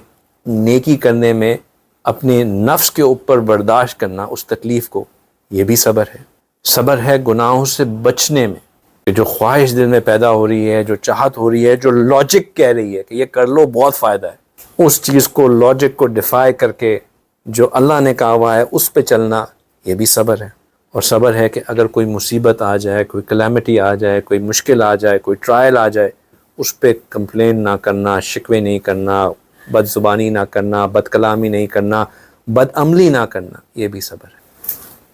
نیکی کرنے میں اپنے نفس کے اوپر برداشت کرنا اس تکلیف کو، یہ بھی صبر ہے۔ صبر ہے گناہوں سے بچنے میں، کہ جو خواہش دل میں پیدا ہو رہی ہے، جو چاہت ہو رہی ہے، جو لاجک کہہ رہی ہے کہ یہ کر لو بہت فائدہ ہے، اس چیز کو، لاجک کو ڈیفائی کر کے جو اللہ نے کہا ہوا ہے اس پہ چلنا، یہ بھی صبر ہے۔ اور صبر ہے کہ اگر کوئی مصیبت آ جائے، کوئی کلیمٹی آ جائے، کوئی مشکل آ جائے، کوئی ٹرائل آ جائے، اس پہ کمپلین نہ کرنا، شکوے نہیں کرنا، بد زبانی نہ کرنا، بد کلامی نہیں کرنا، بد عملی نہ کرنا، یہ بھی صبر ہے۔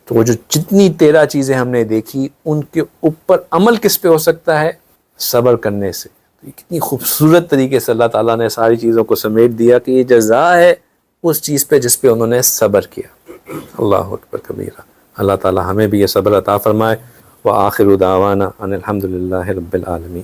تو وہ جو جتنی 13 چیزیں ہم نے دیکھی، ان کے اوپر عمل کس پہ ہو سکتا ہے؟ صبر کرنے سے۔ کتنی خوبصورت طریقے سے اللہ تعالیٰ نے ساری چیزوں کو سمیٹ دیا کہ یہ جزا ہے اس چیز پہ جس پہ انہوں نے صبر کیا۔ اللہ اکبر کبیرہ۔ اللہ تعالیٰ ہمیں بھی یہ صبر عطا فرمائے۔ وآخر دعوانا ان الحمد للہ رب العالمین۔